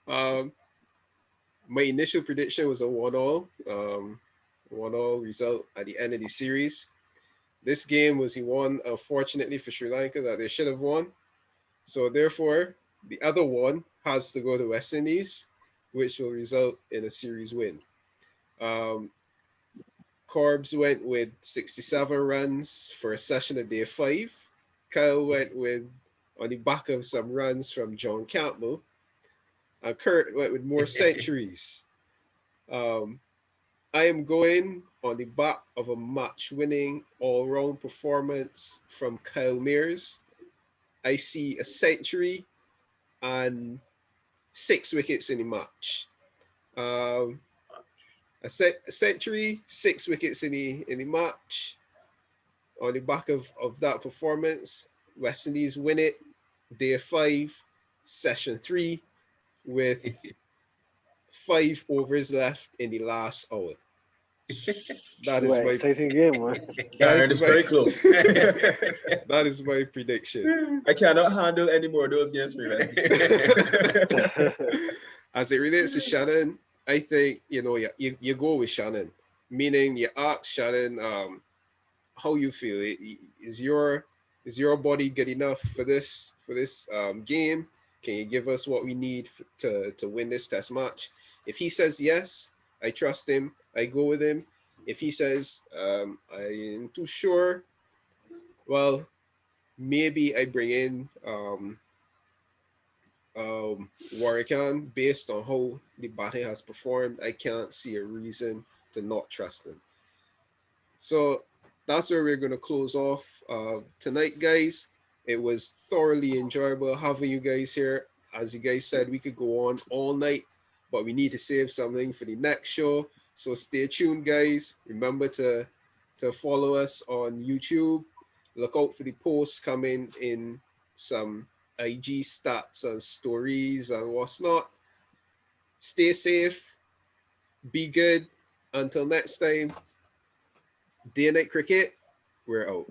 My initial prediction was a 1-1 result at the end of the series. This game was he won, unfortunately for Sri Lanka, that they should have won. So therefore, the other one has to go to West Indies, which will result in a series win. Um, Corbs went with 67 runs for a session of day 5. Kyle went with on the back of some runs from John Campbell. And Kurt went with more centuries. Um, I am going on the back of a match-winning all-round performance from Kyle Mears. I see a century and 6 wickets in the match. Um, a century, 6 wickets in the match. On the back of that performance, West Indies win it. Day 5, session 3, with 5 overs left in the last hour. That is What an my exciting game, man. that Darren, is it's my very close. that is my prediction. I cannot handle any more of those games for you, As it relates to Shannon, I think you go with Shannon, meaning you ask Shannon how you feel. Is your body good enough for this game? Can you give us what we need to win this test match? If he says yes, I trust him. I go with him. If he says I'm too sure, well, maybe I bring in Warwick based on how the batting has performed. I can't see a reason to not trust him. So that's where we're going to close off tonight, guys. It was thoroughly enjoyable having you guys here. As you guys said, we could go on all night, but we need to save something for the next show. So stay tuned, guys. Remember to follow us on YouTube. Look out for the posts coming in, some IG stats and stories and what's not. Stay safe. Be good. Until next time, Day Night Cricket, we're out.